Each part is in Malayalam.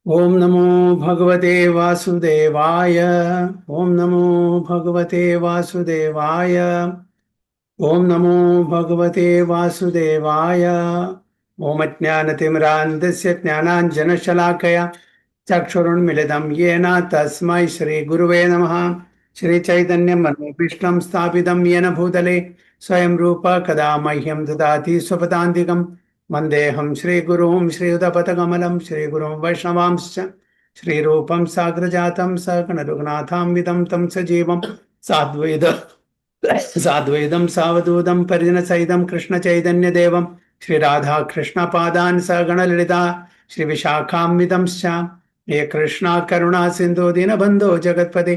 ओम नमो भगवते वासुदेवाय। ओम नमो भगवते वासुदेवाय। ओम नमो भगवते वासुदेवाय। ओम अज्ञानतिमिरान्धस्य ज्ञानाञ्जनशलाकया चक्षुरुन्मिलितं येन तस्मै श्रीगुरुवे नमः। श्रीचैतन्यमनोभीष्टं स्थापितं येन भूतले स्वयं रूप कदा मह्यं ददाति स्वपदान्तिकम् वन्देऽहं श्रीगुरुं श्रीयुतपथकमलं श्रीगुरुं वैष्णवांश्च श्रीरूपं साग्रजातं सकणरघुनाथान्वितं तं सजीवं साद्वैत साद्वैतं सावधूतं परिजनसहितं कृष्णचैतन्यदेवं श्रीराधाकृष्णपादान् सगणललिता श्रीविशाखान्वितंश्च हे कृष्णा करुणा सिन्धो दीनबन्धो जगत्पते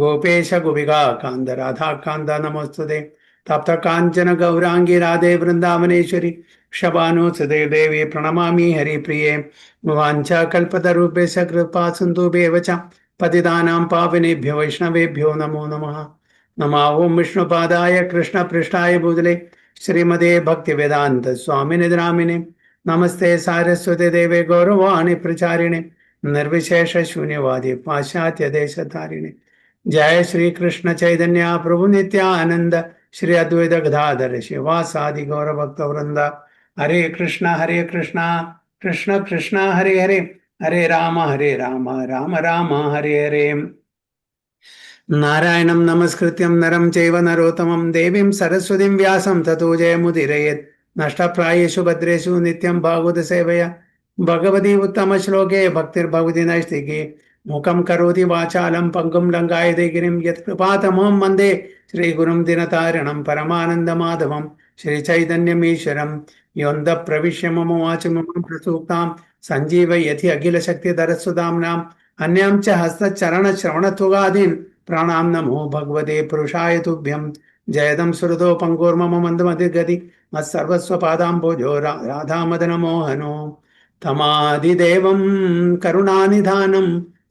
गोपेश गोपिका कान्त राधाकान्त नमोस्तुते तप्त काञ्चन गौराङ्गी राधे वृन्दावनेश्वरी क्षपानुसुते देवी प्रणमामि हरिप्रिये वाञ्छाकल्पतरुभ्यश्च कृपा सिन्धुभ्येव च पतितानां पावनेभ्यो वैष्णवेभ्यो नमो नमः। नमः ओं विष्णुपादाय कृष्णपृष्ठाय भूतले श्रीमते भक्तिवेदान्त स्वामिने नामिने नमस्ते सारस्वते देवे गौरवाणि प्रचारिणे निर्विशेष शून्यवादी पाश्चात्य देशधारिणे जय श्री कृष्ण चैतन्य प्रभु नित्यानंद श्री अद्वैत गदाधर शिवासादि गौर भक्त वृंदा हरे कृष्ण कृष्ण कृष्ण हरे हरे हरे राम राम राम हरे हरे। नारायणं नमस्कृत्यं नरं चैव नरोत्तमं देवीं सरस्वतीं व्यासं ततो जयमुदीरयेत् नष्टप्रायेषु भद्रेषु नित्यं भागवत सेवया भगवती उत्तमश्लोके भक्तिर्भवति नैष्टिके मुखं करोति वाचालं पङ्गुं लङ्घयते गिरिं यत्कृपातमहं वन्दे श्रीगुरुं दिनतारिणं परमानन्दमाधवं श्रीचैतन्यमीश्वरं योऽन्तः प्रविश्य मम वाचमिमां प्रसूक्तां सञ्जीवयति अखिलशक्तिधरस्वधाम्नाम् अन्यां च हस्तचरणश्रवणत्वगादीन् प्राणां नमो भगवते पुरुषाय तुभ्यं जयदं सुहृदो पङ्गोर्मम मन्दमतिगति मत्सर्वस्वपादाम्बोजो राधामदनमोहनो तमादिदेवं करुणानिधानं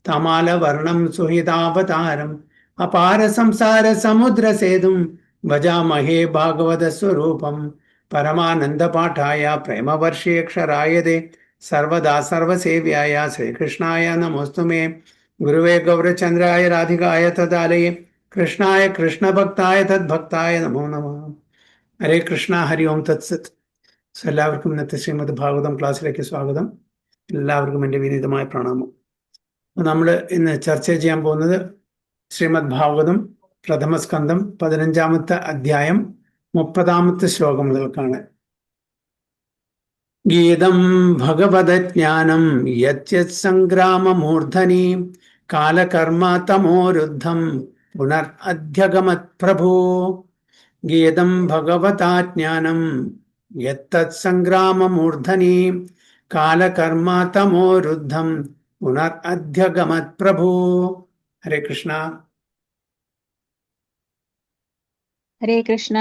तमालवर्णं सुहृदावतारम् अपार संसार समुद्र सेतुं भजामहे भागवतस्वरूपं परमानन्दपाठाय प्रेमवर्षेक्षराय दे सर्वदा सर्वसेव्याय श्रीकृष्णाय नमोऽस्तु मे गुरुवे गौरचंद्राय राधिकाय तदालये कृष्णाय कृष्णभक्ताय तद्भक्ताय नमो नमः। ഹരേ കൃഷ്ണ ഹരി ഓം തത്സത്. എല്ലാവർക്കും ഇന്നത്തെ ശ്രീമദ് ഭാഗവതം ക്ലാസ്സിലേക്ക് സ്വാഗതം. എല്ലാവർക്കും എൻ്റെ വിനീതമായ പ്രണാമം. നമ്മൾ ഇന്ന് ചർച്ച ചെയ്യാൻ പോകുന്നത് ശ്രീമദ് ഭാഗവതം പ്രഥമ സ്കന്ധം 15-ാമത്തെ അധ്യായം 30-ാമത്തെ ശ്ലോകം മുതൽക്കാണ്. ഗീതം ഭഗവദജ്ഞാനം യത്യത് സംഗ്രാമമൂർധനി കാലകർമ്മ തമോരുദ്ധം പുനർ അധ്യഗമത് പ്രഭോ. ഗീതം ഭഗവതാജ്ഞാനം യത്തത് സംഗ്രാമമൂർധനി കാലകർമ്മ തമോരുദ്ധം പുനർ അധ്യഗമത് പ്രഭോ. ഹരേ കൃഷ്ണ. ഹരേ കൃഷ്ണ.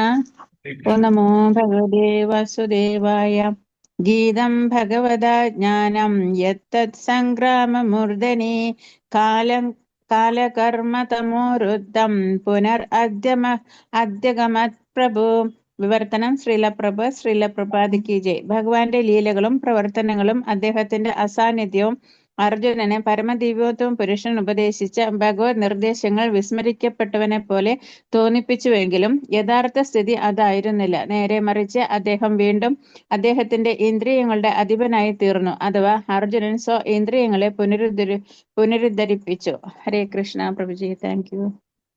ഓം നമോ ഭഗവതേ വാസുദേവായ. ഗീതം ഭഗവതാ ജ്ഞാനം യത്തത് സംഗ്രാമമൂർധനി കാലകർമ്മ തമോരുദ്ധം പുനർ അദ്യഗമത് പ്രഭു. വിവർത്തനം ശ്രീല പ്രഭാതിക്ക് ജയ്. ഭഗവാന്റെ ലീലകളും പ്രവർത്തനങ്ങളും അദ്ദേഹത്തിന്റെ അസാന്നിധ്യവും അർജുനനെ പരമദിവ്യോത്തമ പുരുഷൻ ഉപദേശിച്ച ഭഗവത് നിർദ്ദേശങ്ങൾ വിസ്മരിക്കപ്പെട്ടവനെ പോലെ തോന്നിപ്പിച്ചുവെങ്കിലും യഥാർത്ഥ സ്ഥിതി അതായിരുന്നില്ല. നേരെ മറിച്ച് അദ്ദേഹം വീണ്ടും അദ്ദേഹത്തിന്റെ ഇന്ദ്രിയങ്ങളുടെ അധിപനായി തീർന്നു. അഥവാ അർജുനൻ ഇന്ദ്രിയങ്ങളെ പുനരുദ്ധരിപ്പിച്ചു. Hare Krishna Prabhuji. Thank you.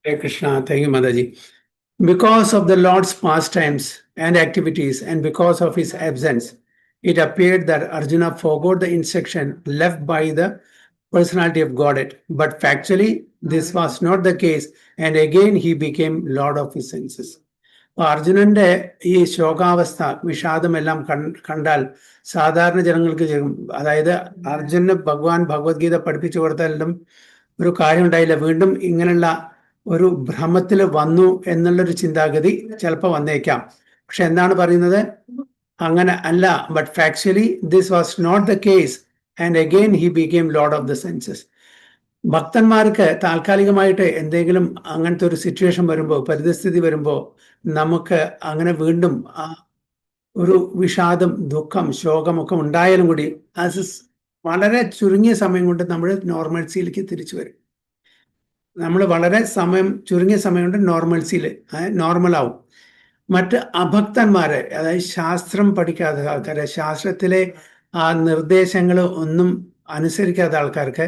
Hare Krishna. Thank you Mataji. Because of the Lord's pastimes and activities and because of his absence, it appeared that Arjuna forgot the instruction left by the personality of Godhead. But factually, this was not the case, and again he became Lord of his senses. അർജുനന്റെ ഈ ശോകാവസ്ഥ വിഷാദമെല്ലാം കണ്ടാൽ സാധാരണ ജനങ്ങൾക്ക്, അതായത് അർജുനന് ഭഗവാൻ ഭഗവത്ഗീത പഠിപ്പിച്ചു കൊടുത്താലും ഒരു കാര്യം ഉണ്ടായില്ല, വീണ്ടും ഇങ്ങനെയുള്ള ഒരു ഭ്രമത്തിൽ വന്നു എന്നുള്ളൊരു ചിന്താഗതി ചിലപ്പോൾ വന്നേക്കാം. പക്ഷെ എന്താണ് പറയുന്നത്? അങ്ങനെ അല്ല. But factually this was not the case and again he became lord of the senses. ഭക്തന്മാർക്ക് താൽക്കാലികമായിട്ട് എന്തെങ്കിലും അങ്ങനത്തെ ഒരു സിറ്റുവേഷൻ വരുമ്പോൾ, പരിതസ്ഥിതി വരുമ്പോൾ നമുക്ക് അങ്ങനെ വീണ്ടും ഒരു വിഷാദം, ദുഃഖം, ശോകമൊക്കെ ഉണ്ടായാലും കൂടി ആസ് ഇസ് വളരെ ചുരുങ്ങിയ സമയം കൊണ്ട് നമ്മൾ നോർമൽസിയിലേക്ക് തിരിച്ചു വരും. നമ്മൾ വളരെ ചുരുങ്ങിയ സമയം കൊണ്ട് നോർമൽസിയിൽ നോർമലാവും. മറ്റ് അഭക്തന്മാരെ, അതായത് ശാസ്ത്രം പഠിക്കാത്ത ആൾക്കാരെ, ശാസ്ത്രത്തിലെ ആ നിർദ്ദേശങ്ങൾ ഒന്നും അനുസരിക്കാത്ത ആൾക്കാർക്ക്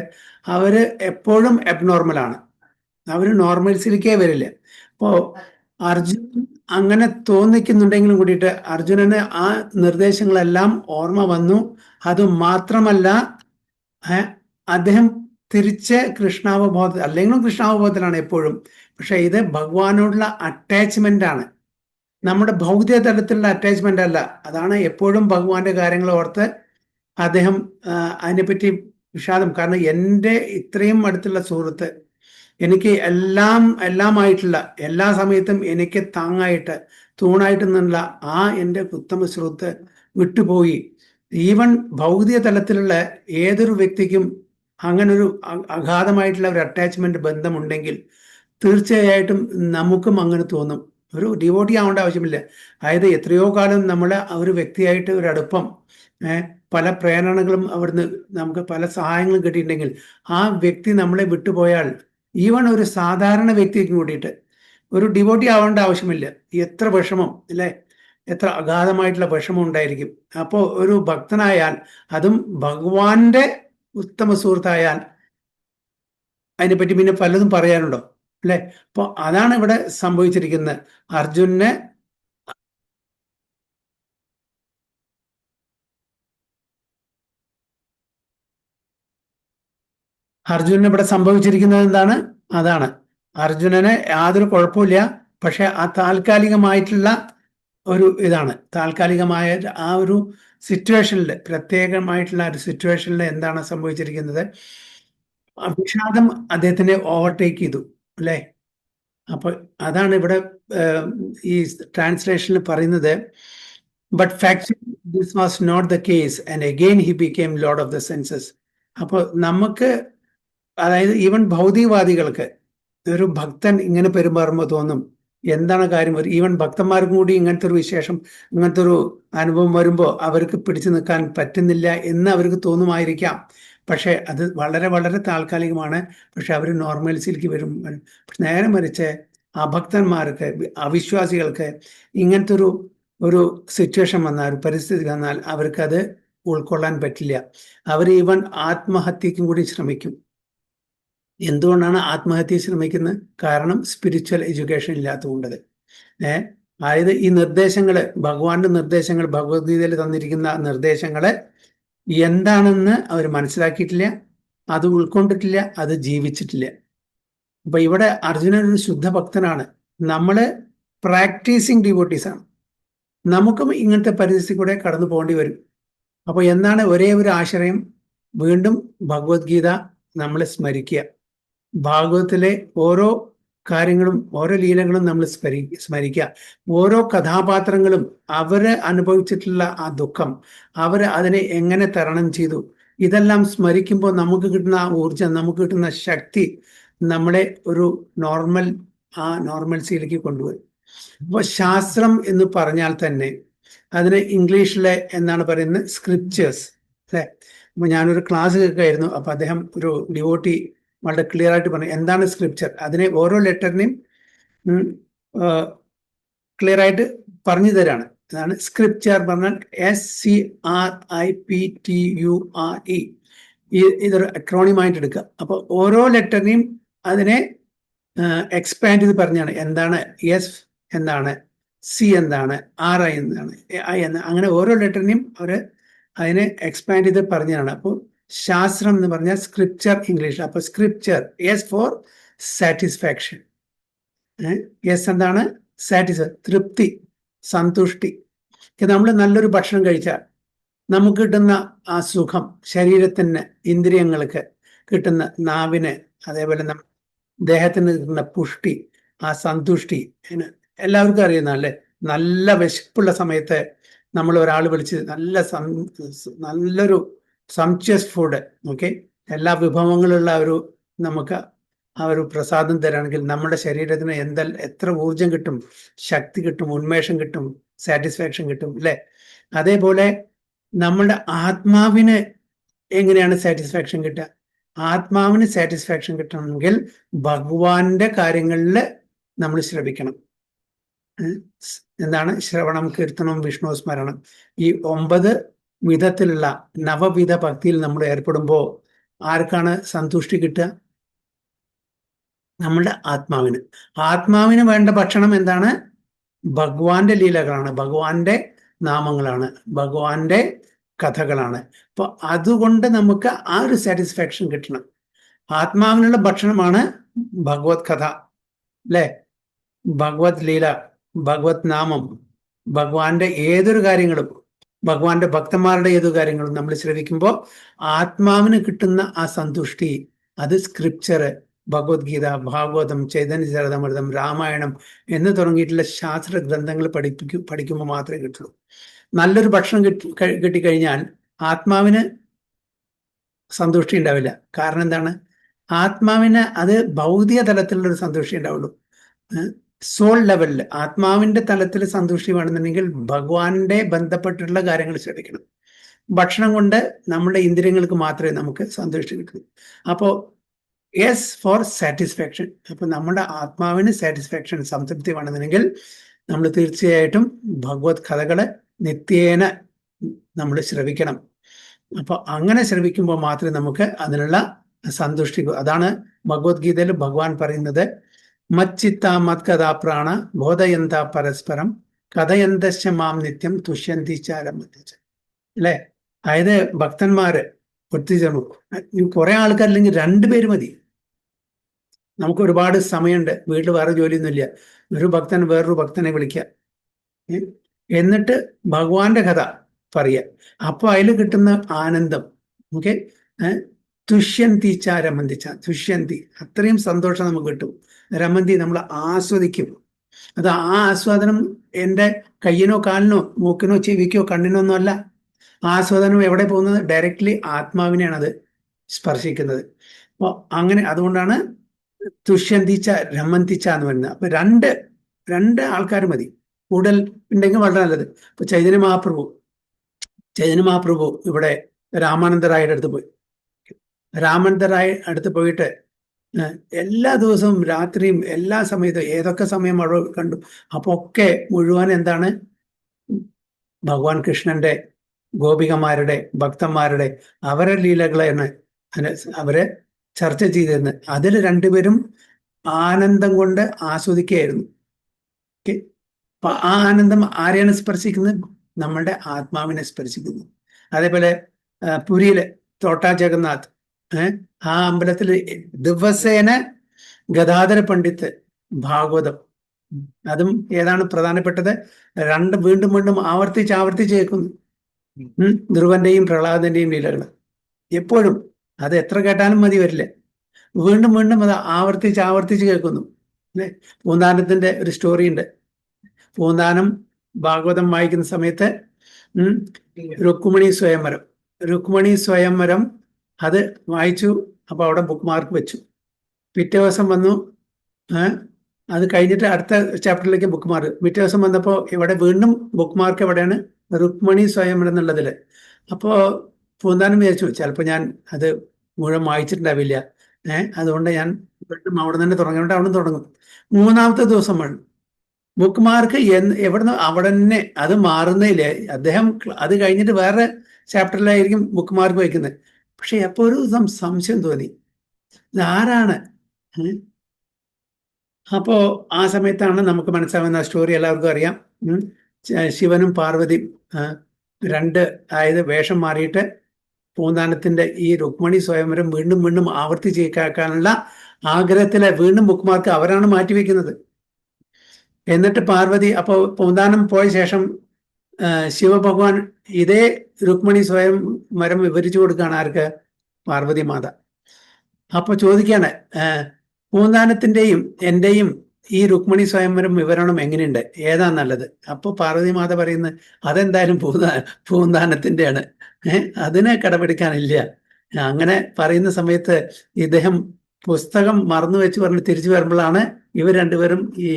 അവര് എപ്പോഴും അബ്നോർമലാണ്. അവർ നോർമൽസിലേക്കേ വരില്ല. അപ്പോൾ അർജുനൻ അങ്ങനെ തോന്നിക്കുന്നുണ്ടെങ്കിലും കൂടിയിട്ട് അർജുനന് ആ നിർദ്ദേശങ്ങളെല്ലാം ഓർമ്മ വന്നു. അത് മാത്രമല്ല, അദ്ദേഹം തിരിച്ച് കൃഷ്ണാവബോധ, അല്ലെങ്കിലും കൃഷ്ണാവബോധത്തിലാണ് എപ്പോഴും. പക്ഷെ ഇത് ഭഗവാനോടുള്ള അറ്റാച്ച്മെന്റ് ആണ്, നമ്മുടെ ഭൗതിക തലത്തിലുള്ള അറ്റാച്ച്മെന്റ് അല്ല. അതാണ് എപ്പോഴും ഭഗവാന്റെ കാര്യങ്ങൾ ഓർത്ത് അദ്ദേഹം അതിനെപ്പറ്റി വിഷാദം. കാരണം എൻ്റെ ഇത്രയും അടുത്തുള്ള സുഹൃത്ത്, എനിക്ക് എല്ലാമായിട്ടുള്ള, എല്ലാ സമയത്തും എനിക്ക് താങ്ങായിട്ട് തൂണായിട്ട് നിന്നുള്ള ആ എൻ്റെ ഉത്തമ സുഹൃത്ത് വിട്ടുപോയി. ഈവൻ ഭൗതിക തലത്തിലുള്ള ഏതൊരു വ്യക്തിക്കും അങ്ങനൊരു അഗാധമായിട്ടുള്ള ഒരു അറ്റാച്ച്മെന്റ് ബന്ധമുണ്ടെങ്കിൽ തീർച്ചയായിട്ടും നമുക്കും അങ്ങനെ തോന്നും. ഒരു ഡിവോട്ടി ആവേണ്ട ആവശ്യമില്ല. അതായത് എത്രയോ കാലം നമ്മളെ ഒരു വ്യക്തിയായിട്ട് ഒരു അടുപ്പം, പല പ്രേരണകളും അവിടുന്ന് നമുക്ക് പല സഹായങ്ങളും കിട്ടിയിട്ടുണ്ടെങ്കിൽ ആ വ്യക്തി നമ്മളെ വിട്ടുപോയാൽ ഈവൻ ഒരു സാധാരണ വ്യക്തിക്ക് കൂടിയിട്ട് ഒരു ഡിവോട്ടി ആവേണ്ട ആവശ്യമില്ല. എത്ര വിഷമം അല്ലേ, എത്ര അഗാധമായിട്ടുള്ള വിഷമം ഉണ്ടായിരിക്കും. അപ്പോൾ ഒരു ഭക്തനായാൽ, അതും ഭഗവാന്റെ ഉത്തമ സുഹൃത്തായാൽ, അതിനെപ്പറ്റി പിന്നെ പലതും പറയാനുണ്ടോ അല്ലെ? അപ്പോൾ അതാണ് ഇവിടെ സംഭവിച്ചിരിക്കുന്നത്. അർജുനന് ഇവിടെ സംഭവിച്ചിരിക്കുന്നത് എന്താണ്? അതാണ്, അർജുനന് യാതൊരു കുഴപ്പമില്ല. പക്ഷെ ആ താൽക്കാലികമായിട്ടുള്ള ഒരു ഇതാണ്, താൽക്കാലികമായ ആ ഒരു സിറ്റുവേഷനിൽ, പ്രത്യേകമായിട്ടുള്ള ഒരു സിറ്റുവേഷനിൽ എന്താണ് സംഭവിച്ചിരിക്കുന്നത്? വിഷാദം അദ്ദേഹത്തിനെ ഓവർടേക്ക് ചെയ്തു അല്ലേ? അപ്പൊ അതാണ് ഇവിടെ ഈ ട്രാൻസ്ലേഷനിൽ പറയുന്നത്. But factually this was not the case and again he became lord of the senses. അപ്പോൾ നമുക്ക്, അതായത് ഈവൻ ഭൗതികവാദികൾക്ക് ഒരു ഭക്തൻ ഇങ്ങനെ പെരുമാറുമ്പോൾ തോന്നും എന്താണ് കാര്യം. ഈവൻ ഭക്തന്മാർക്കും കൂടി ഇങ്ങനത്തെ ഒരു വിശേഷം, ഇങ്ങനത്തെ ഒരു അനുഭവം വരുമ്പോൾ അവർക്ക് പിടിച്ചു നിൽക്കാൻ പറ്റുന്നില്ല എന്ന് അവർക്ക് തോന്നുമായിരിക്കാം. പക്ഷെ അത് വളരെ വളരെ താൽക്കാലികമാണ്. പക്ഷെ അവർ നോർമൽസിലേക്ക് വരും. നേരെ മറിച്ച് അഭക്തന്മാർക്ക്, അവിശ്വാസികൾക്ക് ഇങ്ങനത്തെ ഒരു സിറ്റുവേഷൻ വന്നാൽ, ഒരു പരിസ്ഥിതി വന്നാൽ അവർക്കത് ഉൾക്കൊള്ളാൻ പറ്റില്ല. അവർ ഈവൻ ആത്മഹത്യക്കും കൂടി ശ്രമിക്കും. എന്തുകൊണ്ടാണ് ആത്മഹത്യ ശ്രമിക്കുന്നത്? കാരണം സ്പിരിച്വൽ എഡ്യൂക്കേഷൻ ഇല്ലാത്തതുകൊണ്ടത്. അതായത് ഈ നിർദ്ദേശങ്ങള്, ഭഗവാന്റെ നിർദ്ദേശങ്ങൾ, ഭഗവത്ഗീതയിൽ തന്നിരിക്കുന്ന നിർദ്ദേശങ്ങള് എന്താണെന്ന് അവർ മനസ്സിലാക്കിയിട്ടില്ല, അത് ഉൾക്കൊണ്ടിട്ടില്ല, അത് ജീവിച്ചിട്ടില്ല. അപ്പൊ ഇവിടെ അർജുനൻ ഒരു ശുദ്ധ ഭക്തനാണ്. നമ്മള് പ്രാക്ടീസിങ് ഡിവോട്ടീസ് ആണ്. നമുക്കും ഇങ്ങനത്തെ പരിസ്ഥിതി കൂടെ കടന്നു പോകേണ്ടി വരും. അപ്പൊ എന്താണ് ഒരേ ഒരു ആശ്രയം? വീണ്ടും ഭഗവത്ഗീത നമ്മളെ സ്മരിക്കുക. ഭാഗവതത്തിലെ ഓരോ കാര്യങ്ങളും, ഓരോ ലീലകളും നമ്മൾ സ്മരിക്കുക. ഓരോ കഥാപാത്രങ്ങളും അവര് അനുഭവിച്ചിട്ടുള്ള ആ ദുഃഖം, അവര് അതിനെ എങ്ങനെ തരണം ചെയ്തു, ഇതെല്ലാം സ്മരിക്കുമ്പോൾ നമുക്ക് കിട്ടുന്ന ആ ഊർജം, നമുക്ക് കിട്ടുന്ന ശക്തി നമ്മളെ ഒരു നോർമൽസിയിലേക്ക് കൊണ്ടുവരും. അപ്പോൾ ശാസ്ത്രം എന്ന് പറഞ്ഞാൽ തന്നെ അതിന് ഇംഗ്ലീഷിലെ എന്താണ് പറയുന്നത്? സ്ക്രിപ്റ്റേഴ്സ് അല്ലെ? അപ്പൊ ഞാനൊരു ക്ലാസ് കേൾക്കായിരുന്നു. അപ്പൊ അദ്ദേഹം, ഒരു ഡിവോട്ടി, വളരെ ക്ലിയർ ആയിട്ട് പറഞ്ഞു എന്താണ് സ്ക്രിപ്ചർ. അതിനെ ഓരോ ലെറ്ററിനെയും ക്ലിയർ ആയിട്ട് പറഞ്ഞു തരാണ്. അതാണ് സ്ക്രിപ്ചർ പറഞ്ഞാൽ SCRIPTURE. ഇതൊരു അക്രോണിമായിട്ട് എടുക്കുക. അപ്പൊ ഓരോ ലെറ്ററിനെയും അതിനെ എക്സ്പാൻഡ് ചെയ്ത് പറഞ്ഞാണ്. എന്താണ് എസ് എന്താണ്, സി എന്താണ്, RI എന്താണ്, I എന്ന്, അങ്ങനെ ഓരോ ലെറ്ററിനെയും അവർ അതിനെ എക്സ്പാൻഡ് ചെയ്ത് പറഞ്ഞാണ്. അപ്പോൾ ശാസ്ത്രം എന്ന് പറഞ്ഞാൽ സ്ക്രിപ്ചർ ഇംഗ്ലീഷ്. അപ്പൊ സ്ക്രിപ്ചർ, S ഫോർ സാറ്റിസ്ഫാക്ഷൻ. എന്താണ്? തൃപ്തി, സന്തുഷ്ടി. നമ്മൾ നല്ലൊരു ഭക്ഷണം കഴിച്ചാൽ നമുക്ക് കിട്ടുന്ന ആ സുഖം, ശരീരത്തിന്, ഇന്ദ്രിയങ്ങൾക്ക് കിട്ടുന്ന, നാവിന്, അതേപോലെ ദേഹത്തിന് കിട്ടുന്ന പുഷ്ടി, ആ സന്തുഷ്ടി എല്ലാവർക്കും അറിയുന്നല്ലേ. നല്ല വിശപ്പുള്ള സമയത്ത് നമ്മൾ ഒരാൾ വിളിച്ച് നല്ലൊരു സംച്വസ് ഫുഡ്, ഓക്കെ, എല്ലാ വിഭവങ്ങളുള്ള നമുക്ക് ആ ഒരു പ്രസാദം തരാണെങ്കിൽ നമ്മുടെ ശരീരത്തിന് എത്ര ഊർജം കിട്ടും, ശക്തി കിട്ടും, ഉന്മേഷം കിട്ടും, സാറ്റിസ്ഫാക്ഷൻ കിട്ടും അല്ലെ? അതേപോലെ നമ്മുടെ ആത്മാവിന് എങ്ങനെയാണ് സാറ്റിസ്ഫാക്ഷൻ കിട്ടുക? ആത്മാവിന് സാറ്റിസ്ഫാക്ഷൻ കിട്ടണമെങ്കിൽ ഭഗവാന്റെ കാര്യങ്ങളിൽ നമ്മൾ ശ്രവിക്കണം. എന്താണ് ശ്രവണം, കീർത്തനം, വിഷ്ണു സ്മരണം, ഈ 9 വിധത്തിലുള്ള നവവിധ ഭക്തിയിൽ നമ്മൾ ഏർപ്പെടുമ്പോൾ ആർക്കാണ് സന്തുഷ്ടി കിട്ടുക? നമ്മളുടെ ആത്മാവിന്. ആത്മാവിന് വേണ്ട ഭക്ഷണം എന്താണ്? ഭഗവാന്റെ ലീലകളാണ്, ഭഗവാന്റെ നാമങ്ങളാണ്, ഭഗവാന്റെ കഥകളാണ്. അപ്പൊ അതുകൊണ്ട് നമുക്ക് ആ ഒരു സാറ്റിസ്ഫാക്ഷൻ കിട്ടണം. ആത്മാവിനുള്ള ഭക്ഷണമാണ് ഭഗവത് കഥ, അല്ലെ? ഭഗവത് ലീല, ഭഗവത് നാമം, ഭഗവാന്റെ ഏതൊരു കാര്യങ്ങളും, ഭഗവാന്റെ ഭക്തന്മാരുടെ ഏതൊരു കാര്യങ്ങളും നമ്മൾ ശ്രവിക്കുമ്പോൾ ആത്മാവിന് കിട്ടുന്ന ആ സന്തുഷ്ടി, അത് സ്ക്രിപ്ചർ, ഭഗവത്ഗീത, ഭാഗവതം, ചൈതന്യ ചരിതാമൃതം, രാമായണം എന്ന് തുടങ്ങിയിട്ടുള്ള ശാസ്ത്ര ഗ്രന്ഥങ്ങൾ പഠിക്കുമ്പോൾ മാത്രമേ കിട്ടുള്ളൂ. നല്ലൊരു ഭക്ഷണം കിട്ടിക്കഴിഞ്ഞാൽ ആത്മാവിന് സന്തുഷ്ടി ഉണ്ടാവില്ല. കാരണം എന്താണ്? ആത്മാവിന് അത് ഭൗതിക തലത്തിലുള്ള ഒരു സന്തുഷ്ടി ഉണ്ടാവുള്ളൂ. സോൾ ലെവലിൽ ആത്മാവിന്റെ തലത്തിൽ സന്തുഷ്ടി വേണമെന്നുണ്ടെങ്കിൽ ഭഗവാന്റെ ബന്ധപ്പെട്ടിട്ടുള്ള കാര്യങ്ങൾ ശ്രദ്ധിക്കണം. ഭക്ഷണം കൊണ്ട് നമ്മുടെ ഇന്ദ്രിയങ്ങൾക്ക് മാത്രമേ നമുക്ക് സന്തുഷ്ടി കിട്ടൂ. അപ്പോൾ എസ് ഫോർ സാറ്റിസ്ഫാക്ഷൻ. അപ്പൊ നമ്മുടെ ആത്മാവിന് സാറ്റിസ്ഫാക്ഷൻ, സംതൃപ്തി വേണമെന്നുണ്ടെങ്കിൽ നമ്മൾ തീർച്ചയായിട്ടും ഭഗവത് കഥകള് നിത്യേന നമ്മൾ ശ്രവിക്കണം. അപ്പൊ അങ്ങനെ ശ്രവിക്കുമ്പോൾ മാത്രമേ നമുക്ക് അതിനുള്ള സന്തുഷ്ടി. അതാണ് ഭഗവത്ഗീതയിൽ ഭഗവാൻ പറയുന്നത്, മച്ചിത്ത മത്കഥാ പ്രാണ ബോധയന്ത പരസ്പരം കഥയന്തശ്ച മാം നിത്യം തുഷ്യന്തി ചാരമത്തിച്ച്, അല്ലെ? അതായത് ഭക്തന്മാര് ഒത്തുചേർന്നു. കുറെ ആൾക്കാരില്ലെങ്കിൽ 2 പേര് മതി. നമുക്ക് ഒരുപാട് സമയമുണ്ട്, വീട്ടിൽ വേറെ ജോലിയൊന്നുമില്ല. ഒരു ഭക്തൻ വേറൊരു ഭക്തനെ വിളിക്കുക, എന്നിട്ട് ഭഗവാന്റെ കഥ പറയുക. അപ്പൊ അതിൽ കിട്ടുന്ന ആനന്ദം, ഓക്കെ, തുഷ്യന്തി ച രമന്തിച്ച, തുഷ്യന്തി, അത്രയും സന്തോഷം നമുക്ക് കിട്ടും. രമന്തി, നമ്മൾ ആസ്വദിക്കും. അത് ആ ആസ്വാദനം എൻ്റെ കയ്യിനോ കാലിനോ മൂക്കിനോ ചെവിക്കോ കണ്ണിനോ ഒന്നും അല്ല. ആസ്വാദനം എവിടെ പോകുന്നത്? ഡയറക്റ്റ്ലി ആത്മാവിനെയാണ് അത് സ്പർശിക്കുന്നത്. അപ്പോൾ അങ്ങനെ, അതുകൊണ്ടാണ് തുഷ്യന്തിച്ച രമന്തിച്ച എന്ന് പറയുന്നത്. അപ്പൊ രണ്ട് ആൾക്കാർ മതി, കൂടുതൽ ഉണ്ടെങ്കിൽ വളരെ നല്ലത്. ഇപ്പൊ ചൈതന്യ മഹാപ്രഭു ഇവിടെ രാമാനന്ദറായുടെ അടുത്ത് പോയി. രാമാനന്ദറായ അടുത്ത് പോയിട്ട് എല്ലാ ദിവസവും രാത്രിയും എല്ലാ സമയത്തും ഏതൊക്കെ സമയം അവിടെ കണ്ടു, അപ്പൊ ഒക്കെ മുഴുവൻ എന്താണ്? ഭഗവാൻ കൃഷ്ണന്റെ, ഗോപികമാരുടെ, ഭക്തന്മാരുടെ അവരുടെ ലീലകളാണ് അവരെ ചർച്ച ചെയ്തിരുന്നത്. അതിൽ 2 പേരും ആനന്ദം കൊണ്ട് ആസ്വദിക്കുകയായിരുന്നു. അപ്പൊ ആ ആനന്ദം ആരെയാണ് സ്പർശിക്കുന്നത്? നമ്മളുടെ ആത്മാവിനെ സ്പർശിക്കുന്നു. അതേപോലെ പുരിയിലെ തോട്ടാ ജഗന്നാഥ്, ആ അമ്പലത്തിൽ ദിവസേന ഗദാധര പണ്ഡിറ്റ് ഭാഗവതം, അതും ഏതാണ് പ്രധാനപ്പെട്ടത്? വീണ്ടും വീണ്ടും ആവർത്തിച്ച് കേൾക്കുന്നു. ധ്രുവന്റെയും പ്രഹ്ലാദന്റെയും ലീലകൾ എപ്പോഴും, അത് എത്ര കേട്ടാലും മതി വരില്ല. വീണ്ടും വീണ്ടും അത് ആവർത്തിച്ച് കേൾക്കുന്നു, അല്ലെ? പൂന്താനത്തിന്റെ ഒരു സ്റ്റോറി ഉണ്ട്. പൂന്താനം ഭാഗവതം വായിക്കുന്ന സമയത്ത് രുക്മിണി സ്വയംവരം അത് വായിച്ചു. അപ്പൊ അവിടെ ബുക്ക് മാർക്ക് വെച്ചു. പിറ്റേ ദിവസം വന്നു, അത് കഴിഞ്ഞിട്ട് അടുത്ത ചാപ്റ്ററിലേക്ക് ബുക്ക് മാർക്ക്. പിറ്റേ ദിവസം വന്നപ്പോൾ ഇവിടെ വീണ്ടും ബുക്ക് മാർക്ക് എവിടെയാണ്? രുക്മിണി സ്വയംവരം എന്നുള്ളതില്. അപ്പോ പൂന്താനം വിചാരിച്ചു, ചിലപ്പോൾ ഞാൻ അത് മുഴുവൻ വായിച്ചിട്ടുണ്ടാവില്ല, അതുകൊണ്ട് ഞാൻ വീണ്ടും അവിടെ തന്നെ തുടങ്ങും. 3-ാമത്തെ ദിവസം വേണം ബുക്ക് മാർക്ക്. എവിടുന്ന് അവിടെ തന്നെ അത് മാറുന്നില്ലേ. അദ്ദേഹം അത് കഴിഞ്ഞിട്ട് വേറെ ചാപ്റ്ററിലായിരിക്കും ബുക്ക് മാർക്ക് വയ്ക്കുന്നത്. പക്ഷെ എപ്പോ ഒരു സംശയം തോന്നി, ഇതാരാണ്? അപ്പോ ആ സമയത്താണ് നമുക്ക് മനസ്സിലാവുന്ന സ്റ്റോറി എല്ലാവർക്കും അറിയാം. ശിവനും പാർവതിയും 2 അതായത് വേഷം മാറിയിട്ട് പൂന്താനത്തിന്റെ ഈ രുക്മിണി സ്വയംവരം വീണ്ടും വീണ്ടും ആവർത്തിച്ച് കേൾക്കാനുള്ള ആഗ്രഹത്തിലെ വീണ്ടും ബുക്ക് മാർക്ക് അവരാണ് മാറ്റിവെക്കുന്നത്. എന്നിട്ട് പാർവതി, അപ്പോൾ പൂന്താനം പോയ ശേഷം ശിവഭഗവാൻ ഇതേ രുക്മിണി സ്വയംവരം വിവരിച്ചു കൊടുക്കുകയാണ്. ആർക്ക്? പാർവതി മാത. അപ്പൊ ചോദിക്കാണ്, പൂന്താനത്തിന്റെയും എന്റെയും ഈ രുക്മിണി സ്വയംവരം വിവരണം എങ്ങനെയുണ്ട്, ഏതാ നല്ലത്? അപ്പൊ പാർവതി മാത പറയുന്നത്, അതെന്തായാലും പൂന്താനത്തിന്റെയാണ്, അതിനെ കടപിടിക്കാനില്ല. അങ്ങനെ പറയുന്ന സമയത്ത് ഇദ്ദേഹം പുസ്തകം മറന്നു വെച്ച് പറഞ്ഞ് തിരിച്ചു വരുമ്പോഴാണ് ഇവർ 2 പേരും ഈ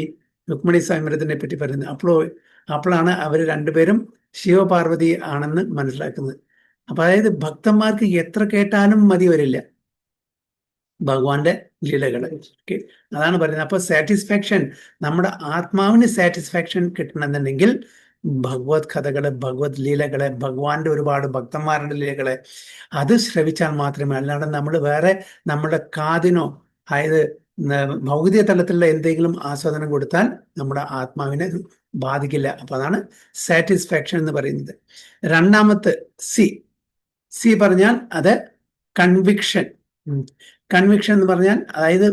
രുക്മിണി സ്വയംവരത്തിനെ പറ്റി പറയുന്നത്. അപ്പോഴാണ് അവർ 2 പേരും ശിവപാർവതി ആണെന്ന് മനസ്സിലാക്കുന്നത്. അപ്പൊ അതായത് ഭക്തന്മാർക്ക് എത്ര കേട്ടാലും മതി വരില്ല ഭഗവാന്റെ ലീലകള്. ഓക്കെ, അതാണ് പറയുന്നത്. അപ്പൊ സാറ്റിസ്ഫാക്ഷൻ, നമ്മുടെ ആത്മാവിന് സാറ്റിസ്ഫാക്ഷൻ കിട്ടണമെന്നുണ്ടെങ്കിൽ ഭഗവത് കഥകള്, ഭഗവത് ലീലകളെ, ഭഗവാന്റെ ഒരുപാട് ഭക്തന്മാരുടെ ലീലകളെ അത് ശ്രവിച്ചാൽ മാത്രമേ, അല്ലാണ്ട് നമ്മൾ വേറെ നമ്മുടെ കാതിനോ അതായത് ഭൗതിക തലത്തിലുള്ള എന്തെങ്കിലും ആസ്വാദനം കൊടുത്താൽ നമ്മുടെ ആത്മാവിനെ ബാധിക്കില്ല. അപ്പൊ അതാണ് സാറ്റിസ്ഫാക്ഷൻ എന്ന് പറയുന്നത്. രണ്ടാമത്തെ സി പറഞ്ഞാൽ അത് കൺവിക്ഷൻ. കൺവിക്ഷൻ എന്ന് പറഞ്ഞാൽ അതായത്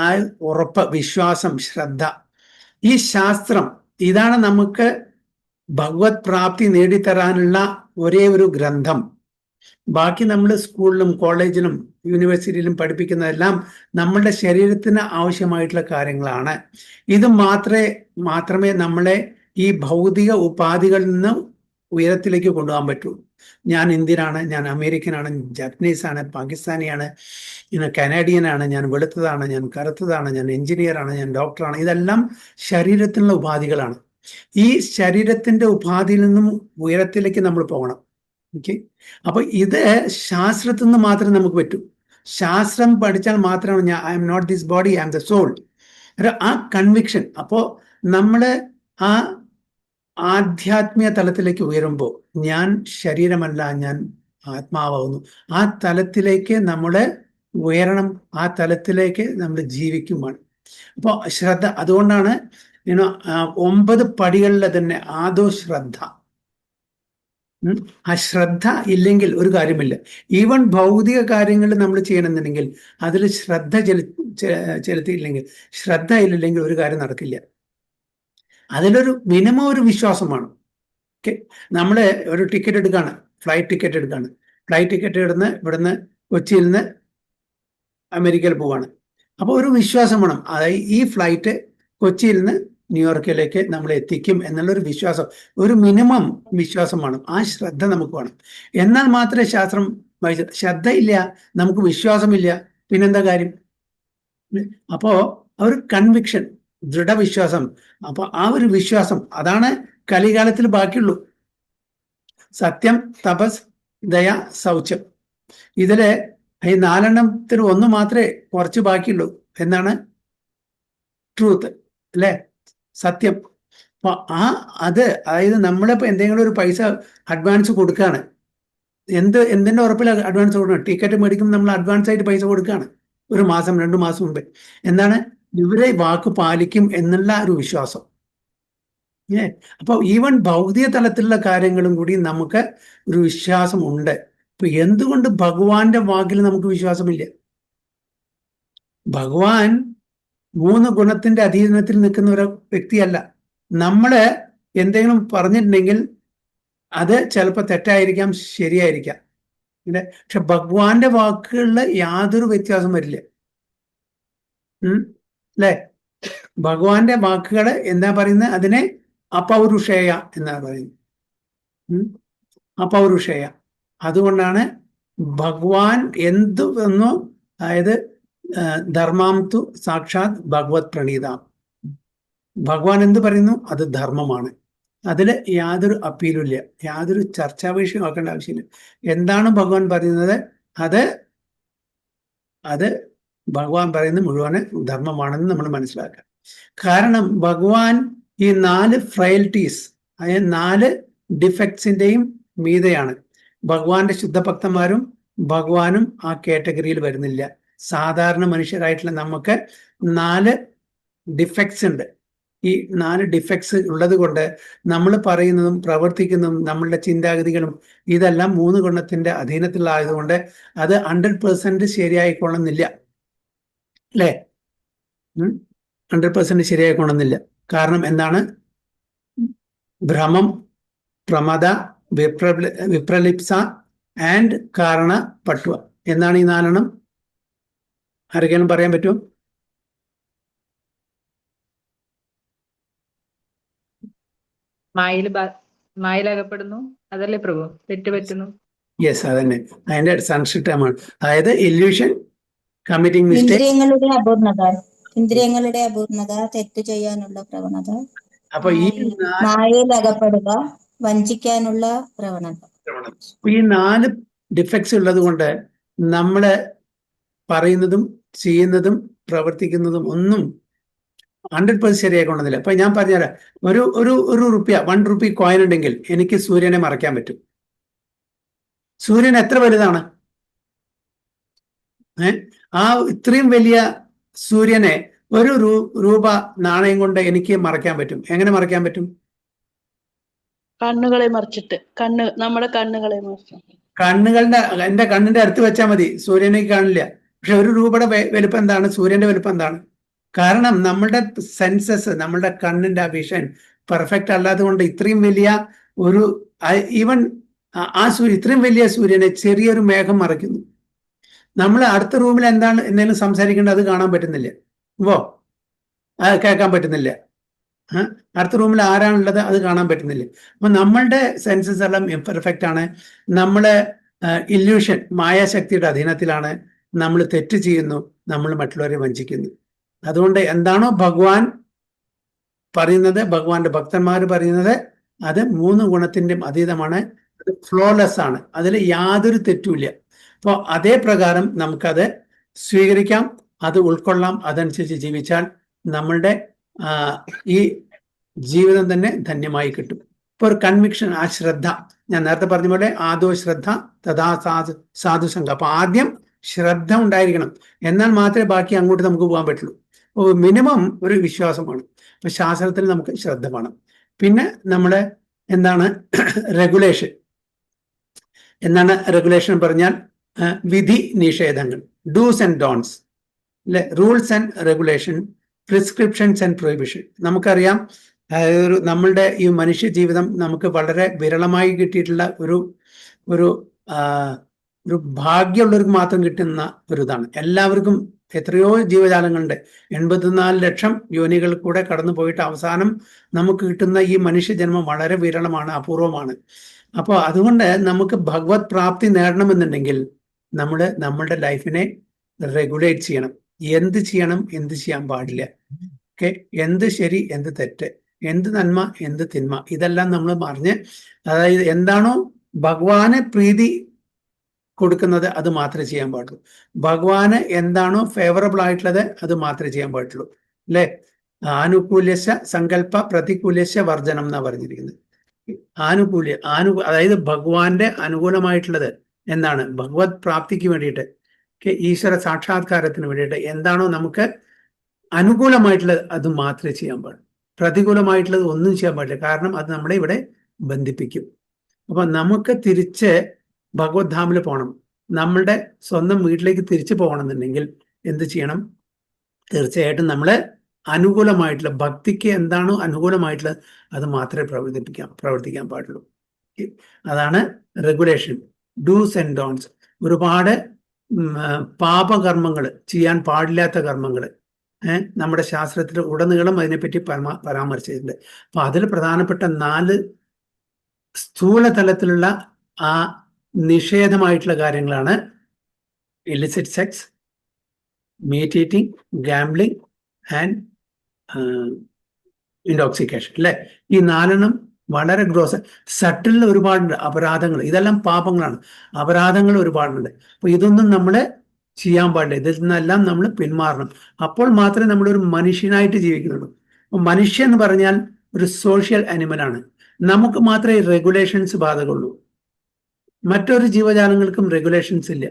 ആ ഉറപ്പ്, വിശ്വാസം, ശ്രദ്ധ. ഈ ശാസ്ത്രം ഇതാണ് നമുക്ക് ഭഗവത് പ്രാപ്തി നേടിത്തരാനുള്ള ഒരേ ഒരു ഗ്രന്ഥം. ബാക്കി നമ്മൾ സ്കൂളിലും കോളേജിലും യൂണിവേഴ്സിറ്റിയിലും പഠിപ്പിക്കുന്നതെല്ലാം നമ്മളുടെ ശരീരത്തിന് ആവശ്യമായിട്ടുള്ള കാര്യങ്ങളാണ്. ഇത് മാത്രമേ നമ്മളെ ഈ ഭൗതിക ഉപാധികളിൽ നിന്ന് ഉയരത്തിലേക്ക് കൊണ്ടുപോകാൻ പറ്റൂ. ഞാൻ ഇന്ത്യനാണ്, ഞാൻ അമേരിക്കനാണ്, ജാപ്പനീസാണ്, പാകിസ്ഥാനിയാണ്, ഞാൻ കനേഡിയനാണ്, ഞാൻ വെളുത്തതാണ്, ഞാൻ കറുത്തതാണ്, ഞാൻ എഞ്ചിനീയറാണ്, ഞാൻ ഡോക്ടറാണ്. ഇതെല്ലാം ശരീരത്തിനുള്ള ഉപാധികളാണ്. ഈ ശരീരത്തിന്റെ ഉപാധിയിൽ നിന്നും ഉയരത്തിലേക്ക് നമ്മൾ പോകണം. ഓക്കെ, അപ്പൊ ഇത് ശാസ്ത്രത്തിൽ നിന്ന് മാത്രമേ നമുക്ക് പറ്റൂ. ശാസ്ത്രം പഠിച്ചാൽ മാത്രമാണ് I am not this body, I am the soul. ആ കൺവിക്ഷൻ. അപ്പോ നമ്മള് ആ ആധ്യാത്മിക തലത്തിലേക്ക് ഉയരുമ്പോൾ ഞാൻ ശരീരമല്ല, ഞാൻ ആത്മാവുന്നു. ആ തലത്തിലേക്ക് നമ്മള് ഉയരണം, ആ തലത്തിലേക്ക് നമ്മൾ ജീവിക്കുമാണ്. അപ്പോൾ ശ്രദ്ധ, അതുകൊണ്ടാണ് 9 പടികളിലെ തന്നെ ആദോ ശ്രദ്ധ. ആ ശ്രദ്ധ ഇല്ലെങ്കിൽ ഒരു കാര്യമില്ല. ഈവൻ ഭൗതിക കാര്യങ്ങൾ നമ്മൾ ചെയ്യണമെന്നുണ്ടെങ്കിൽ അതിൽ ശ്രദ്ധ ചെലുത്തിയില്ലെങ്കിൽ, ശ്രദ്ധ ഇല്ലെങ്കിൽ ഒരു കാര്യം നടക്കില്ല. അതിലൊരു മിനിമം ഒരു വിശ്വാസമാണ്. ഓക്കെ, നമ്മൾ ഒരു ടിക്കറ്റ് എടുക്കുകയാണ്, ഫ്ലൈറ്റ് ടിക്കറ്റ് എടുക്കുകയാണ്. ഫ്ലൈറ്റ് ടിക്കറ്റ് ഇവിടുന്ന് കൊച്ചിയിൽ നിന്ന് അമേരിക്കയിൽ പോവാണ്. അപ്പോൾ ഒരു വിശ്വാസം വേണം, അതായത് ഈ ഫ്ലൈറ്റ് കൊച്ചിയിൽ നിന്ന് ന്യൂയോർക്കിലേക്ക് നമ്മൾ എത്തിക്കും എന്നുള്ളൊരു വിശ്വാസം, ഒരു മിനിമം വിശ്വാസം വേണം. ആ ശ്രദ്ധ നമുക്ക് വേണം. എന്നാൽ മാത്രമേ ശാസ്ത്രം ശ്രദ്ധ ഇല്ല, നമുക്ക് വിശ്വാസമില്ല, പിന്നെന്താ കാര്യം? അപ്പോ ഒരു കൺവിക്ഷൻ, ദൃഢവിശ്വാസം. അപ്പൊ ആ ഒരു വിശ്വാസം അതാണ് കലികാലത്തിൽ ബാക്കിയുള്ളൂ. സത്യം, തപസ്, ദയ, ശൗചം. ഇതില് ഈ 4 ഒന്ന് മാത്രമേ കുറച്ച് ബാക്കിയുള്ളൂ. എന്താണ്? ട്രൂത്ത്, അല്ലെ? സത്യം. അപ്പൊ അതായത് നമ്മളിപ്പോ എന്തെങ്കിലും ഒരു പൈസ അഡ്വാൻസ് കൊടുക്കുകയാണ്. എന്തിന്റെ ഉറപ്പിൽ അഡ്വാൻസ് കൊടുക്കണം? ടിക്കറ്റ് മേടിക്കുമ്പോൾ നമ്മൾ അഡ്വാൻസ് ആയിട്ട് പൈസ കൊടുക്കുകയാണ്, 1 മാസം 2 മാസം മുമ്പേ. എന്താണ്? ഇവരെ വാക്ക് പാലിക്കും എന്നുള്ള ഒരു വിശ്വാസം. അപ്പൊ ഈവൻ ഭൗതിക തലത്തിലുള്ള കാര്യങ്ങളും കൂടി നമുക്ക് ഒരു വിശ്വാസം ഉണ്ട്. ഇപ്പൊ എന്തുകൊണ്ട് ഭഗവാന്റെ വാക്കിൽ നമുക്ക് വിശ്വാസമില്ല? ഭഗവാൻ 3 ഗുണത്തിന്റെ അധീനത്തിൽ നിൽക്കുന്ന ഒരു വ്യക്തിയല്ല. നമ്മള് എന്തെങ്കിലും പറഞ്ഞിട്ടുണ്ടെങ്കിൽ അത് ചിലപ്പോൾ തെറ്റായിരിക്കാം, ശരിയായിരിക്കാം, പക്ഷെ ഭഗവാന്റെ വാക്കുകളിൽ യാതൊരു വ്യത്യാസം വരില്ല. അല്ലെ? ഭഗവാന്റെ വാക്കുകള് എന്താ പറയുന്നത്? അതിനെ അപൗരുഷേയ എന്നാണ് പറയുന്നത്. അപൗരുഷേയ. അതുകൊണ്ടാണ് ഭഗവാൻ എന്തു എന്നോ, അതായത് ധർമാം തു സാക്ഷാത് ഭഗവത് പ്രണീതാം. ഭഗവാൻ എന്ത് പറയുന്നു അത് ധർമ്മമാണ്. അതിൽ യാതൊരു അപ്പീലും ഇല്ല, യാതൊരു ചർച്ചാ വിഷയം ആക്കേണ്ട ആവശ്യമില്ല. എന്താണ് ഭഗവാൻ പറയുന്നത് അത് ഭഗവാൻ പറയുന്നത് മുഴുവൻ ധർമ്മമാണെന്ന് നമ്മൾ മനസ്സിലാക്കുക. കാരണം ഭഗവാൻ ഈ 4 ഫ്രയൽറ്റീസ്, അതായത് 4 ഡിഫക്ട്സിന്റെയും മീതെയാണ്. ഭഗവാന്റെ ശുദ്ധഭക്തന്മാരും ഭഗവാനും ആ കാറ്റഗറിയിൽ വരുന്നില്ല. സാധാരണ മനുഷ്യരായിട്ടുള്ള നമുക്ക് 4 ഡിഫക്ട്സ് ഉണ്ട്. ഈ 4 ഡിഫക്ട്സ് ഉള്ളത് കൊണ്ട് നമ്മൾ പറയുന്നതും പ്രവർത്തിക്കുന്നതും നമ്മളുടെ ചിന്താഗതികളും ഇതെല്ലാം 3 ഗുണത്തിന്റെ അധീനത്തിലായതുകൊണ്ട് അത് 100% ശരിയായിക്കൊള്ളുന്നില്ല, അല്ലേ? 100% ശരിയായിക്കൊള്ളുന്നില്ല. കാരണം എന്താണ്? ഭ്രമം, പ്രമദ, വിപ്രലിപ്സ ആൻഡ് കാരണ പട്വ. എന്നാണ് ഈ 4 എണ്ണം? ആർക്കെങ്കിലും പറയാൻ പറ്റുമോ? മായയിലകപ്പെടുന്നു, അതല്ലേ പ്രഭു? തെറ്റുപറ്റുന്നു. യെസ്, അതന്നെ അതിന്റെ സംക്ഷിപ്തമാണ്. അതായത് ഇല്യൂഷൻ, കമ്മിറ്റിംഗ് മിസ്റ്റേക്ക്, ഇന്ദ്രിയങ്ങളുടെ അപൂർണത, തെറ്റ് ചെയ്യാനുള്ള പ്രവണത, അപ്പൊ ഈ മായയിൽ അകപ്പെടുക, വഞ്ചിക്കാനുള്ള പ്രവണത. ഈ 4 ഡിഫക്ട്സ് ഉള്ളത് കൊണ്ട് നമ്മള് പറയുന്നതും ചെയ്യുന്നതും പ്രവർത്തിക്കുന്നതും ഒന്നും 100% ശരിയായിക്കൊള്ളുന്നില്ല. അപ്പൊ ഞാൻ പറഞ്ഞുതരാം, ഒരു റുപ്യ 1 റുപ്പി കോയിൻ ഉണ്ടെങ്കിൽ എനിക്ക് സൂര്യനെ മറയ്ക്കാൻ പറ്റും. സൂര്യൻ എത്ര വലുതാണ്? ആ ഇത്രയും വലിയ സൂര്യനെ ഒരു രൂപ നാണയം കൊണ്ട് എനിക്ക് മറയ്ക്കാൻ പറ്റും. എങ്ങനെ മറയ്ക്കാൻ പറ്റും? കണ്ണുകളെ മറിച്ചിട്ട്, നമ്മുടെ കണ്ണുകളെ മറിച്ച്. എന്റെ കണ്ണിന്റെ അടുത്ത് വെച്ചാൽ മതി, സൂര്യനെ കാണില്ല. പക്ഷെ ഒരു രൂപയുടെ വലുപ്പം എന്താണ്? സൂര്യന്റെ വലുപ്പം എന്താണ്? കാരണം നമ്മളുടെ സെൻസസ്, നമ്മളുടെ കണ്ണിന്റെ വിഷൻ പെർഫെക്റ്റ് അല്ലാതെ കൊണ്ട് ഇത്രയും വലിയ ഒരു ഈവൻ ഇത്രയും വലിയ സൂര്യനെ ചെറിയൊരു മേഘം മറയ്ക്കുന്നു. നമ്മൾ അടുത്ത റൂമിൽ എന്താണ് എന്തെങ്കിലും സംസാരിക്കേണ്ടത് അത് കാണാൻ പറ്റുന്നില്ല, കേൾക്കാൻ പറ്റുന്നില്ല. അടുത്ത റൂമിൽ ആരാണുള്ളത് അത് കാണാൻ പറ്റുന്നില്ല. അപ്പൊ നമ്മളുടെ സെൻസസ് എല്ലാം ഇംപെർഫെക്റ്റ് ആണ്. നമ്മള് ഇല്യൂഷൻ, മായാശക്തിയുടെ അധീനത്തിലാണ്. നമ്മൾ തെറ്റ് ചെയ്യുന്നു, നമ്മൾ മറ്റുള്ളവരെ വഞ്ചിക്കുന്നു. അതുകൊണ്ട് എന്താണോ ഭഗവാൻ പറയുന്നത്, ഭഗവാന്റെ ഭക്തന്മാർ പറയുന്നത്, അത് 3 ഗുണത്തിന്റെയും അതീതമാണ്. അത് ഫ്ലോലെസ് ആണ്, അതിൽ യാതൊരു തെറ്റുമില്ല. അപ്പോൾ അതേ പ്രകാരം നമുക്കത് സ്വീകരിക്കാം, അത് ഉൾക്കൊള്ളാം. അതനുസരിച്ച് ജീവിച്ചാൽ നമ്മളുടെ ഈ ജീവിതം തന്നെ ധന്യമായി കിട്ടും. ഇപ്പൊ ഒരു കൺവിക്ഷൻ, ആ ശ്രദ്ധ, ഞാൻ നേരത്തെ പറഞ്ഞ പോലെ ആദോ ശ്രദ്ധ തഥാ സാധുസംഘ. അപ്പൊ ആദ്യം ശ്രദ്ധ ഉണ്ടായിരിക്കണം, എന്നാൽ മാത്രമേ ബാക്കി അങ്ങോട്ട് നമുക്ക് പോകാൻ പറ്റുള്ളൂ. മിനിമം ഒരു വിശ്വാസമാണ്. ഇപ്പൊ ശാസ്ത്രത്തിൽ നമുക്ക് ശ്രദ്ധ വേണം. പിന്നെ നമ്മള് എന്താണ് റെഗുലേഷൻ? എന്താണ് റെഗുലേഷൻ പറഞ്ഞാൽ? വിധി നിഷേധങ്ങൾ, ഡൂസ് ആൻഡ് ഡോൺസ്, അല്ലെ? Rules and regulation, prescriptions and prohibition. നമുക്കറിയാം, നമ്മളുടെ ഈ മനുഷ്യ ജീവിതം നമുക്ക് വളരെ വിരളമായി കിട്ടിയിട്ടുള്ള ഒരു ഭാഗ്യമുള്ളവർക്ക് മാത്രം കിട്ടുന്ന ഒരു ഇതാണ്. എല്ലാവർക്കും എത്രയോ ജീവജാലങ്ങളുണ്ട്, 84 ലക്ഷം യോനികൾ കൂടെ കടന്നു പോയിട്ട് അവസാനം നമുക്ക് കിട്ടുന്ന ഈ മനുഷ്യജന്മം വളരെ വിരളമാണ്, അപൂർവമാണ്. അപ്പോൾ അതുകൊണ്ട് നമുക്ക് ഭഗവത് പ്രാപ്തി നേടണമെന്നുണ്ടെങ്കിൽ നമ്മളുടെ ലൈഫിനെ റെഗുലേറ്റ് ചെയ്യണം. എന്ത് ചെയ്യണം, എന്ത് ചെയ്യാൻ പാടില്ല, ഓക്കെ? എന്ത് ശരി, എന്ത് തെറ്റ്, എന്ത് നന്മ, എന്ത് തിന്മ, ഇതെല്ലാം നമ്മൾ പറഞ്ഞ്, അതായത് എന്താണോ ഭഗവാന് പ്രീതി കൊടുക്കുന്നത് അത് മാത്രമേ ചെയ്യാൻ പാടുള്ളൂ. ഭഗവാന് എന്താണോ ഫേവറബിൾ ആയിട്ടുള്ളത് അത് മാത്രമേ ചെയ്യാൻ പാടുള്ളൂ, അല്ലെ? ആനുകൂല്യശ സങ്കല്പ പ്രതികൂല്യശ വർജനം എന്നാ പറഞ്ഞിരിക്കുന്നത്. അതായത് ഭഗവാന്റെ അനുകൂലമായിട്ടുള്ളത് എന്താണ്? ഭഗവത് പ്രാപ്തിക്ക് വേണ്ടിയിട്ട്, ഈശ്വര സാക്ഷാത്കാരത്തിന് വേണ്ടിയിട്ട് എന്താണോ നമുക്ക് അനുകൂലമായിട്ടുള്ളത് അത് മാത്രമേ ചെയ്യാൻ പാടുള്ളൂ. പ്രതികൂലമായിട്ടുള്ളത് ഒന്നും ചെയ്യാൻ പാടില്ല, കാരണം അത് നമ്മളെ ഇവിടെ ബന്ധിപ്പിക്കും. അപ്പൊ നമുക്ക് തിരിച്ച് ഭഗവത് ധാമിൽ പോകണം, നമ്മളുടെ സ്വന്തം വീട്ടിലേക്ക് തിരിച്ചു പോകണമെന്നുണ്ടെങ്കിൽ എന്ത് ചെയ്യണം? തീർച്ചയായിട്ടും നമ്മള് അനുകൂലമായിട്ടുള്ള, ഭക്തിക്ക് എന്താണോ അനുകൂലമായിട്ടുള്ളത് അത് മാത്രമേ പ്രവർത്തിക്കാൻ പാടുള്ളൂ. അതാണ് റെഗുലേഷൻ, ഡൂസ് ആൻഡ് ഡോൺസ്. ഒരുപാട് പാപകർമ്മങ്ങൾ, ചെയ്യാൻ പാടില്ലാത്ത കർമ്മങ്ങൾ നമ്മുടെ ശാസ്ത്രത്തിൽ ഉടനീളം അതിനെപ്പറ്റി പരാമർശിച്ചിട്ടുണ്ട്. അപ്പൊ അതിൽ പ്രധാനപ്പെട്ട 4 സ്ഥൂല തലത്തിലുള്ള ആ നിഷേധമായിട്ടുള്ള കാര്യങ്ങളാണ് illicit sex, meat eating, gambling and intoxication, അല്ലെ? ഈ 4 വളരെ ഗ്രോസ്. സട്ടിലിൽ ഒരുപാടുണ്ട് അപരാധങ്ങൾ, ഇതെല്ലാം പാപങ്ങളാണ്. അപരാധങ്ങൾ ഒരുപാടുണ്ട്. അപ്പൊ ഇതൊന്നും നമ്മൾ ചെയ്യാൻ പാടില്ല, ഇതിൽ നിന്നെല്ലാം നമ്മൾ പിന്മാറണം. അപ്പോൾ മാത്രമേ നമ്മളൊരു മനുഷ്യനായിട്ട് ജീവിക്കുന്നുള്ളൂ. അപ്പൊ മനുഷ്യൻ എന്ന് പറഞ്ഞാൽ ഒരു സോഷ്യൽ അനിമലാണ്. നമുക്ക് മാത്രമേ റെഗുലേഷൻസ് ബാധകമുള്ളൂ, മറ്റൊരു ജീവജാലങ്ങൾക്കും റെഗുലേഷൻസ് ഇല്ല.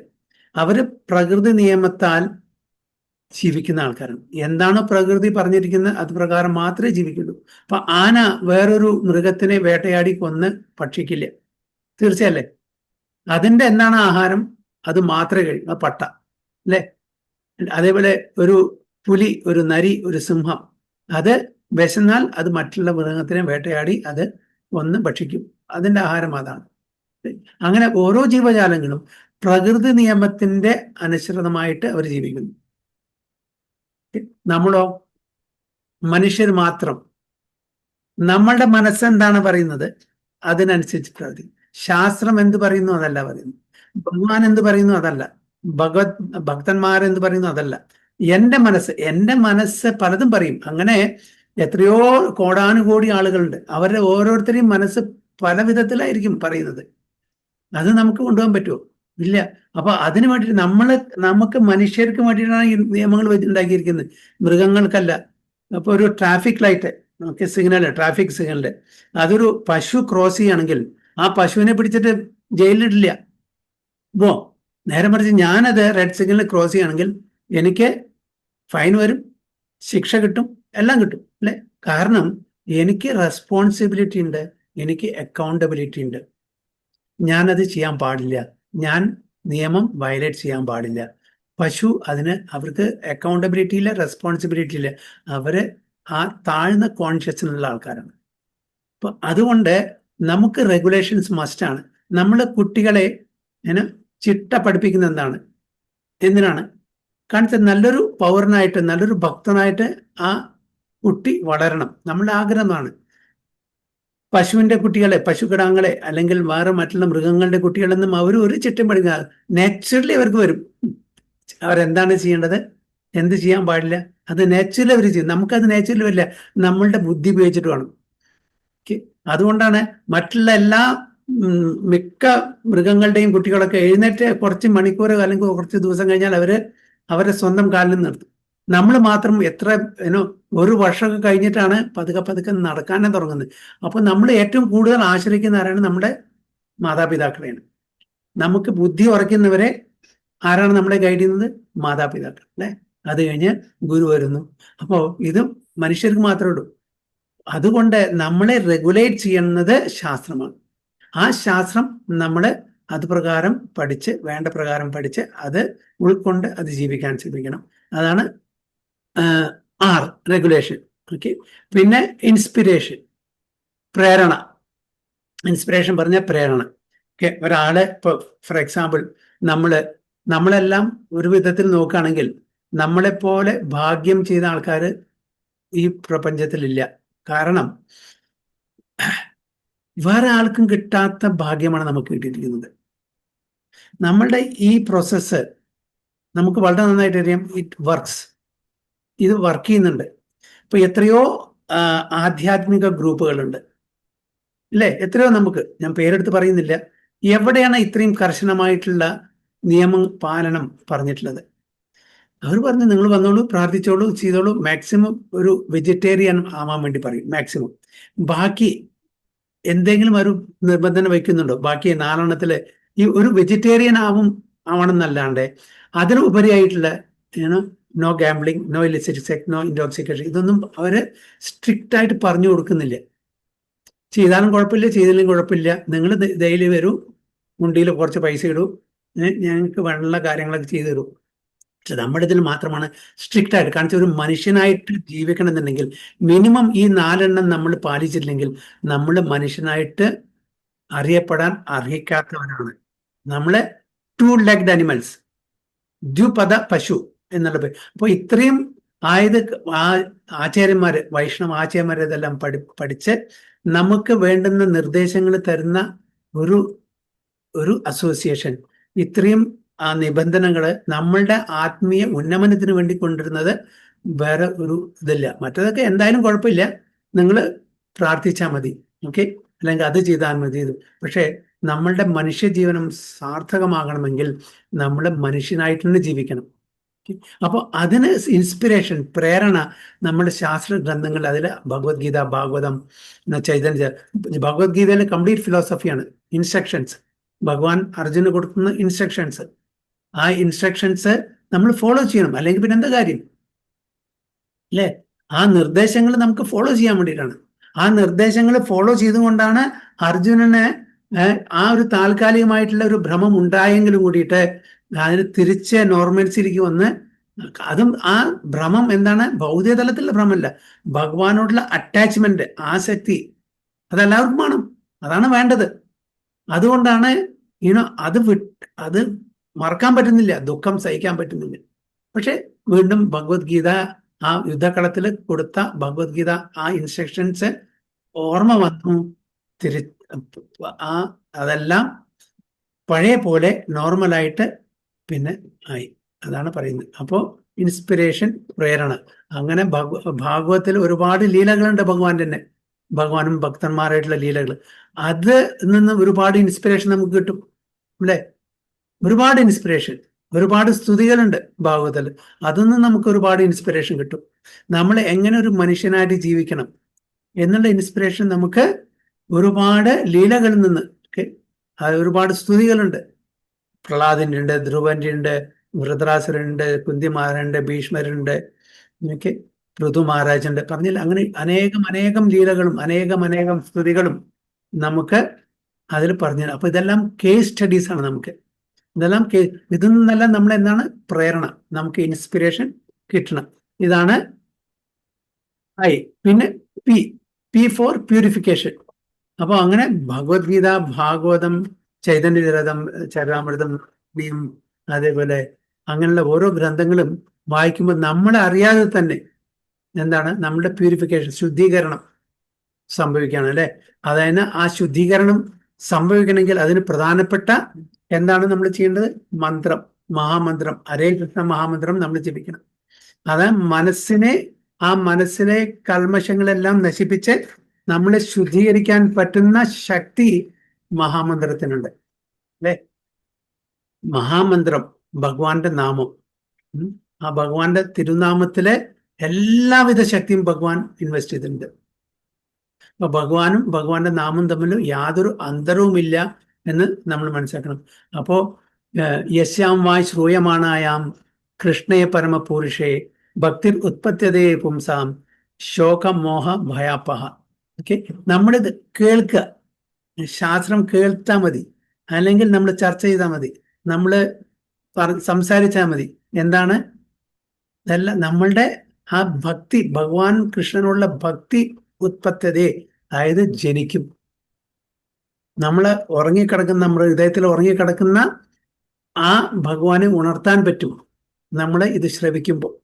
അവര് പ്രകൃതി നിയമത്താൽ ജീവിക്കുന്ന ആൾക്കാരാണ്. എന്താണോ പ്രകൃതി പറഞ്ഞിരിക്കുന്നത് അത് പ്രകാരം മാത്രമേ ജീവിക്കുള്ളൂ. അപ്പൊ ആന വേറൊരു മൃഗത്തിനെ വേട്ടയാടി കൊന്ന് ഭക്ഷിക്കില്ല, തീർച്ചയല്ലേ? അതിന്റെ എന്താണ് ആഹാരം, അത് മാത്രമേ കഴിയും, അത് പട്ട, അല്ലെ? അതേപോലെ ഒരു പുലി, ഒരു നരി, ഒരു സിംഹം, അത് വിശന്നാൽ അത് മറ്റുള്ള മൃഗത്തിനെ വേട്ടയാടി അത് കൊന്ന് ഭക്ഷിക്കും, അതിന്റെ ആഹാരം അതാണ്. അങ്ങനെ ഓരോ ജീവജാലങ്ങളും പ്രകൃതി നിയമത്തിന്റെ അനുസൃതമായിട്ട് അവർ ജീവിക്കുന്നു. നമ്മളോ മനുഷ്യർ മാത്രം നമ്മളുടെ മനസ്സെന്താണ് പറയുന്നത് അതിനനുസരിച്ച് പ്രവർത്തിക്കും. ശാസ്ത്രം എന്ത് പറയുന്നു അതല്ല പറയുന്നു, ഭഗവാൻ എന്ത് പറയുന്നു അതല്ല, ഭക്തന്മാർ എന്ത് പറയുന്നു അതല്ല. എൻ്റെ മനസ്സ് പലതും പറയും. അങ്ങനെ എത്രയോ കോടാനുകോടി ആളുകളുണ്ട്, അവരുടെ ഓരോരുത്തരെയും മനസ്സ് പല വിധത്തിലായിരിക്കും പറയുന്നത്. അത് നമുക്ക് കൊണ്ടുപോകാൻ പറ്റുമോ? ഇല്ല. അപ്പൊ അതിന് വേണ്ടിയിട്ട് നമുക്ക് മനുഷ്യർക്ക് വേണ്ടിയിട്ടാണ് ഈ നിയമങ്ങൾ ഉണ്ടാക്കിയിരിക്കുന്നത്, മൃഗങ്ങൾക്കല്ല. അപ്പൊ ഒരു ട്രാഫിക് ലൈറ്റ്, നമുക്ക് സിഗ്നൽ, ട്രാഫിക് സിഗ്നല്, അതൊരു പശു ക്രോസ് ചെയ്യുകയാണെങ്കിൽ ആ പശുവിനെ പിടിച്ചിട്ട് ജയിലിലിടില്ല. ഇപ്പോ നേരെ മറിച്ച് ഞാനത് റെഡ് സിഗ്നൽ ക്രോസ് ചെയ്യുകയാണെങ്കിൽ എനിക്ക് ഫൈൻ വരും, ശിക്ഷ കിട്ടും, എല്ലാം കിട്ടും അല്ലെ? കാരണം എനിക്ക് റെസ്പോൺസിബിലിറ്റി ഉണ്ട്, എനിക്ക് അക്കൗണ്ടബിലിറ്റി ഉണ്ട്. ഞാനത് ചെയ്യാൻ പാടില്ല, ഞാൻ നിയമം വയലേറ്റ് ചെയ്യാൻ പാടില്ല. പശു അവർക്ക് അക്കൗണ്ടബിലിറ്റി ഇല്ല, റെസ്പോൺസിബിലിറ്റി ഇല്ല. അവര് ആ താഴ്ന്ന കോൺഷ്യസിനുള്ള ആൾക്കാരാണ്. അപ്പൊ അതുകൊണ്ട് നമുക്ക് റെഗുലേഷൻസ് മസ്റ്റാണ്. നമ്മൾ കുട്ടികളെ ചിട്ട പഠിപ്പിക്കുന്ന എന്തിനാണ്? കാരണം നല്ലൊരു പൗരനായിട്ട്, നല്ലൊരു ഭക്തനായിട്ട് ആ കുട്ടി വളരണം, നമ്മളുടെ ആഗ്രഹമാണ്. പശുവിന്റെ കുട്ടികളെ, പശുക്കിടാങ്ങളെ അല്ലെങ്കിൽ വേറെ മറ്റുള്ള മൃഗങ്ങളുടെ കുട്ടികളെന്നും അവർ ഒരു ചിട്ടം പഠിക്കുക, നാച്ചുറലി അവർക്ക് വരും. അവരെന്താണ് ചെയ്യേണ്ടത്, എന്ത് ചെയ്യാൻ പാടില്ല, അത് നാച്ചുറലി അവർ ചെയ്യും. നമുക്കത് നാച്ചുറലി വരില്ല, നമ്മളുടെ ബുദ്ധി ഉപയോഗിച്ചിട്ട് വേണം. അതുകൊണ്ടാണ് മറ്റുള്ള മിക്ക മൃഗങ്ങളുടെയും കുട്ടികളൊക്കെ എഴുന്നേറ്റ് കുറച്ച് മണിക്കൂർ അല്ലെങ്കിൽ കുറച്ച് ദിവസം കഴിഞ്ഞാൽ അവരെ സ്വന്തം കാലിൽ നിർത്തും. നമ്മൾ മാത്രം ഒരു വർഷമൊക്കെ കഴിഞ്ഞിട്ടാണ് പതുക്കെ നടക്കാനേ തുടങ്ങുന്നത്. അപ്പൊ നമ്മൾ ഏറ്റവും കൂടുതൽ ആശ്രയിക്കുന്ന ആരാണ്? നമ്മുടെ മാതാപിതാക്കളെയാണ്. നമുക്ക് ബുദ്ധി ഉറയ്ക്കുന്നവരെ ആരാണ് നമ്മളെ ഗൈഡ് ചെയ്യുന്നത്? മാതാപിതാക്കൾ അല്ലെ? അത് കഴിഞ്ഞ് ഗുരു വരുന്നു. അപ്പോൾ ഇതും മനുഷ്യർക്ക് മാത്രമേ ഉള്ളൂ. അതുകൊണ്ട് നമ്മളെ റെഗുലേറ്റ് ചെയ്യുന്നത് ശാസ്ത്രമാണ്. ആ ശാസ്ത്രം നമ്മൾ അതുപ്രകാരം പഠിച്ച്, വേണ്ട പ്രകാരം പഠിച്ച് അത് ഉൾക്കൊണ്ട് അത് ജീവിക്കാൻ ശ്രമിക്കണം. അതാണ് റെഗുലേഷൻ. ഓക്കെ. പിന്നെ ഇൻസ്പിരേഷൻ, പ്രേരണ. ഇൻസ്പിരേഷൻ പറഞ്ഞ പ്രേരണ. ഓക്കെ. ഒരാള് ഇപ്പൊ ഫോർ എക്സാമ്പിൾ നമ്മളെല്ലാം ഒരു വിധത്തിൽ നോക്കുകയാണെങ്കിൽ നമ്മളെപ്പോലെ ഭാഗ്യം ചെയ്ത ആൾക്കാർ ഈ പ്രപഞ്ചത്തിലില്ല. കാരണം വേറെ ആൾക്കും കിട്ടാത്ത ഭാഗ്യമാണ് നമുക്ക് കിട്ടിയിരിക്കുന്നത്. നമ്മളുടെ ഈ പ്രോസസ്സ് നമുക്ക് വളരെ നന്നായിട്ട് അറിയാം. ഇത് വർക്ക് ചെയ്യുന്നുണ്ട്. ഇപ്പൊ എത്രയോ ആധ്യാത്മിക ഗ്രൂപ്പുകളുണ്ട് അല്ലേ? എത്രയോ ഞാൻ പേരെടുത്ത് പറയുന്നില്ല. എവിടെയാണ് ഇത്രയും കർശനമായിട്ടുള്ള നിയമ പാലനം പറഞ്ഞിട്ടുള്ളത്? അവർ പറഞ്ഞു, നിങ്ങൾ വന്നോളൂ, പ്രാർത്ഥിച്ചോളൂ, ചെയ്തോളൂ. മാക്സിമം ഒരു വെജിറ്റേറിയൻ ആവാൻ വേണ്ടി പറയും മാക്സിമം. ബാക്കി എന്തെങ്കിലും ഒരു നിബന്ധന വയ്ക്കുന്നുണ്ടോ? ബാക്കി 4 ഈ ഒരു വെജിറ്റേറിയൻ ആവണമെന്നല്ലാണ്ട് അതിനുപരിയായിട്ടുള്ള no gambling, no illicit sex, no intoxication, ഇതൊന്നും അവര് സ്ട്രിക്റ്റ് ആയിട്ട് പറഞ്ഞു കൊടുക്കുന്നില്ല. ചെയ്താലും കുഴപ്പമില്ല, ചെയ്തില്ലെങ്കിലും കുഴപ്പമില്ല, നിങ്ങൾ ഡെയിലി വരൂ, മുണ്ടിയിൽ കുറച്ച് പൈസ ഇടൂ, ഞങ്ങൾക്ക് വേണ്ട കാര്യങ്ങളൊക്കെ ചെയ്തു തരൂ. പക്ഷെ നമ്മുടെ ഇതിൽ മാത്രമാണ് സ്ട്രിക്റ്റ് ആയിട്ട്. കാരണം ഒരു മനുഷ്യനായിട്ട് ജീവിക്കണം എന്നുണ്ടെങ്കിൽ മിനിമം ഈ 4 നമ്മൾ പാലിച്ചില്ലെങ്കിൽ നമ്മൾ മനുഷ്യനായിട്ട് അറിയപ്പെടാൻ അർഹിക്കാത്തവരാണ്. നമ്മളെ 2 legged animals, ദ്വിപദ പശു എന്നുള്ള പേര്. അപ്പോൾ ഇത്രയും ആചാര്യന്മാര്, വൈഷ്ണവ ആചാര്യന്മാർ ഇതെല്ലാം പഠിച്ച് നമുക്ക് വേണ്ടുന്ന നിർദ്ദേശങ്ങൾ തരുന്ന ഒരു അസോസിയേഷൻ, ഇത്രയും നിബന്ധനകള് നമ്മളുടെ ആത്മീയ ഉന്നമനത്തിന് വേണ്ടി കൊണ്ടുവരുന്നത് വേറെ ഒരു ഇതില്ല. മറ്റതൊക്കെ എന്തായാലും കുഴപ്പമില്ല, നിങ്ങൾ പ്രാർത്ഥിച്ചാൽ മതി, ഓക്കെ, അല്ലെങ്കിൽ അത് ചെയ്താൽ മതി. പക്ഷെ നമ്മളുടെ മനുഷ്യജീവനം സാർത്ഥകമാകണമെങ്കിൽ നമ്മൾ മനുഷ്യനായിട്ട് തന്നെ ജീവിക്കണം. അപ്പോൾ അതിന് ഇൻസ്പിരേഷൻ, പ്രേരണ നമ്മുടെ ശാസ്ത്ര ഗ്രന്ഥങ്ങൾ, അതിൽ ഭഗവത്ഗീത, ഭാഗവതം, ചൈതന്യ, ഭഗവത്ഗീതയിലെ കംപ്ലീറ്റ് ഫിലോസഫിയാണ്. ഇൻസ്ട്രക്ഷൻസ്, ഭഗവാൻ അർജുന് കൊടുക്കുന്ന ഇൻസ്ട്രക്ഷൻസ്, ആ ഇൻസ്ട്രക്ഷൻസ് നമ്മൾ ഫോളോ ചെയ്യണം. അല്ലെങ്കിൽ പിന്നെ എന്താ കാര്യം അല്ലേ? ആ നിർദ്ദേശങ്ങൾ നമുക്ക് ഫോളോ ചെയ്യാൻ വേണ്ടിയിട്ടാണ്. ആ നിർദ്ദേശങ്ങൾ ഫോളോ ചെയ്തുകൊണ്ടാണ് അർജുനന് ആ ഒരു താൽക്കാലികമായിട്ടുള്ള ഒരു ഭ്രമം ഉണ്ടായെങ്കിലും കൂടിയിട്ട് അതിന് തിരിച്ച് നോർമൽസിലേക്ക് വന്ന്, അതും ആ ഭ്രമം എന്താണ്? ഭൗതിക തലത്തിലുള്ള ഭ്രമമല്ല, ഭഗവാനോടുള്ള അറ്റാച്ച്മെന്റ്, ആസക്തി, അതെല്ലാവർക്കും വേണം, അതാണ് വേണ്ടത്. അതുകൊണ്ടാണ് അത് മറക്കാൻ പറ്റുന്നില്ല, ദുഃഖം സഹിക്കാൻ പറ്റുന്നില്ല. പക്ഷെ വീണ്ടും ഭഗവത്ഗീത, ആ യുദ്ധകളത്തിൽ കൊടുത്ത ഭഗവത്ഗീത, ആ ഇൻസ്ട്രക്ഷൻസ് ഓർമ്മ വന്നു, അതെല്ലാം പഴയ പോലെ നോർമലായിട്ട് പിന്നെ ആയി. അതാണ് പറയുന്നത്. അപ്പോൾ ഇൻസ്പിരേഷൻ, പ്രേരണ, അങ്ങനെ ഭാഗവത്തിൽ ഒരുപാട് ലീലകളുണ്ട് ഭഗവാന്റെ തന്നെ, ഭഗവാനും ഭക്തന്മാരായിട്ടുള്ള ലീലകൾ. അത് നിന്ന് ഒരുപാട് ഇൻസ്പിരേഷൻ നമുക്ക് കിട്ടും. അല്ലേ? ഒരുപാട് ഇൻസ്പിറേഷൻ, ഒരുപാട് സ്തുതികളുണ്ട് ഭാഗവതത്തിൽ. അതൊന്നും നമുക്ക് ഒരുപാട് ഇൻസ്പിറേഷൻ കിട്ടും. നമ്മൾ എങ്ങനെ ഒരു മനുഷ്യനായിട്ട് ജീവിക്കണം എന്നുള്ള ഇൻസ്പിറേഷൻ നമുക്ക് ഒരുപാട് ലീലകളിൽ നിന്ന് ഒരുപാട് സ്തുതികളുണ്ട്. പ്രഹ്ലാദൻ്റെ ഉണ്ട്, ധ്രുവന്റെ ഉണ്ട്, വൃതരാസുരനുണ്ട്, കുന്തിമാരുണ്ട്, ഭീഷ്മരുണ്ട്, എനിക്ക് പൃഥു മഹാരാജുണ്ട്, പറഞ്ഞില്ല? അങ്ങനെ അനേകം ലീലകളും അനേകം സ്തുതികളും നമുക്ക് അതിൽ പറഞ്ഞു. അപ്പൊ ഇതെല്ലാം കേസ് സ്റ്റഡീസ് ആണ്. നമുക്ക് ഇതെല്ലാം ഇതിൽ നിന്നെല്ലാം നമ്മൾ എന്താണ് പ്രേരണ, നമുക്ക് ഇൻസ്പിറേഷൻ കിട്ടണം. ഇതാണ് ഐ. പിന്നെ പി ഫോർ പ്യൂരിഫിക്കേഷൻ. അപ്പൊ അങ്ങനെ ഭഗവത്ഗീത, ഭാഗവതം, ചൈതന്യചരിതം, ചരിതാമൃതം, അതേപോലെ അങ്ങനെയുള്ള ഓരോ ഗ്രന്ഥങ്ങളും വായിക്കുമ്പോൾ നമ്മളെ അറിയാതെ തന്നെ എന്താണ് നമ്മുടെ പ്യൂരിഫിക്കേഷൻ, ശുദ്ധീകരണം സംഭവിക്കുകയാണ്, അല്ലെ? അതായത് ആ ശുദ്ധീകരണം സംഭവിക്കണമെങ്കിൽ അതിന് പ്രധാനപ്പെട്ട എന്താണ് നമ്മൾ ചെയ്യേണ്ടത്? മന്ത്രം, മഹാമന്ത്രം, ഹരേ കൃഷ്ണ മഹാമന്ത്രം നമ്മൾ ജപിക്കണം. അത് ആ മനസ്സിലെ കൽമശങ്ങളെല്ലാം നശിപ്പിച്ച് നമ്മളെ ശുദ്ധീകരിക്കാൻ പറ്റുന്ന ശക്തി മഹാമന്ത്രത്തിനുണ്ട്, അല്ലെ? മഹാമന്ത്രം ഭഗവാന്റെ നാമം. ആ ഭഗവാന്റെ തിരുനാമത്തിലെ എല്ലാവിധ ശക്തിയും ഭഗവാൻ ഇൻവെസ്റ്റ് ചെയ്തിട്ടുണ്ട്. അപ്പൊ ഭഗവാനും ഭഗവാന്റെ നാമം തമ്മിൽ യാതൊരു അന്തരവുമില്ല എന്ന് നമ്മൾ മനസ്സിലാക്കണം. അപ്പോ യസ്യാം വായ് ശ്രൂയമാണായാം കൃഷ്ണേ പരമപുരുഷേ ഭക്തിർ ഉത്പത്യതേ പുംസാം ശോകമോഹ ഭയാപഹ. ഓക്കെ, നമ്മളിത് കേൾക്കുക, ശാസ്ത്രം കേൾത്താൽ മതി, അല്ലെങ്കിൽ നമ്മൾ ചർച്ച ചെയ്താൽ മതി, നമ്മൾ സംസാരിച്ചാൽ മതി. എന്താണ് ഇതല്ല നമ്മളുടെ ആ ഭക്തി, ഭഗവാൻ കൃഷ്ണനുള്ള ഭക്തി ഉത്പത്തതേ, അതായത് ജനിക്കും. നമ്മൾ ഉറങ്ങിക്കിടക്കുന്ന, നമ്മുടെ ഹൃദയത്തിൽ ഉറങ്ങിക്കിടക്കുന്ന ആ ഭഗവാനെ ഉണർത്താൻ പറ്റും നമ്മൾ ഇത് ശ്രവിക്കുമ്പോൾ.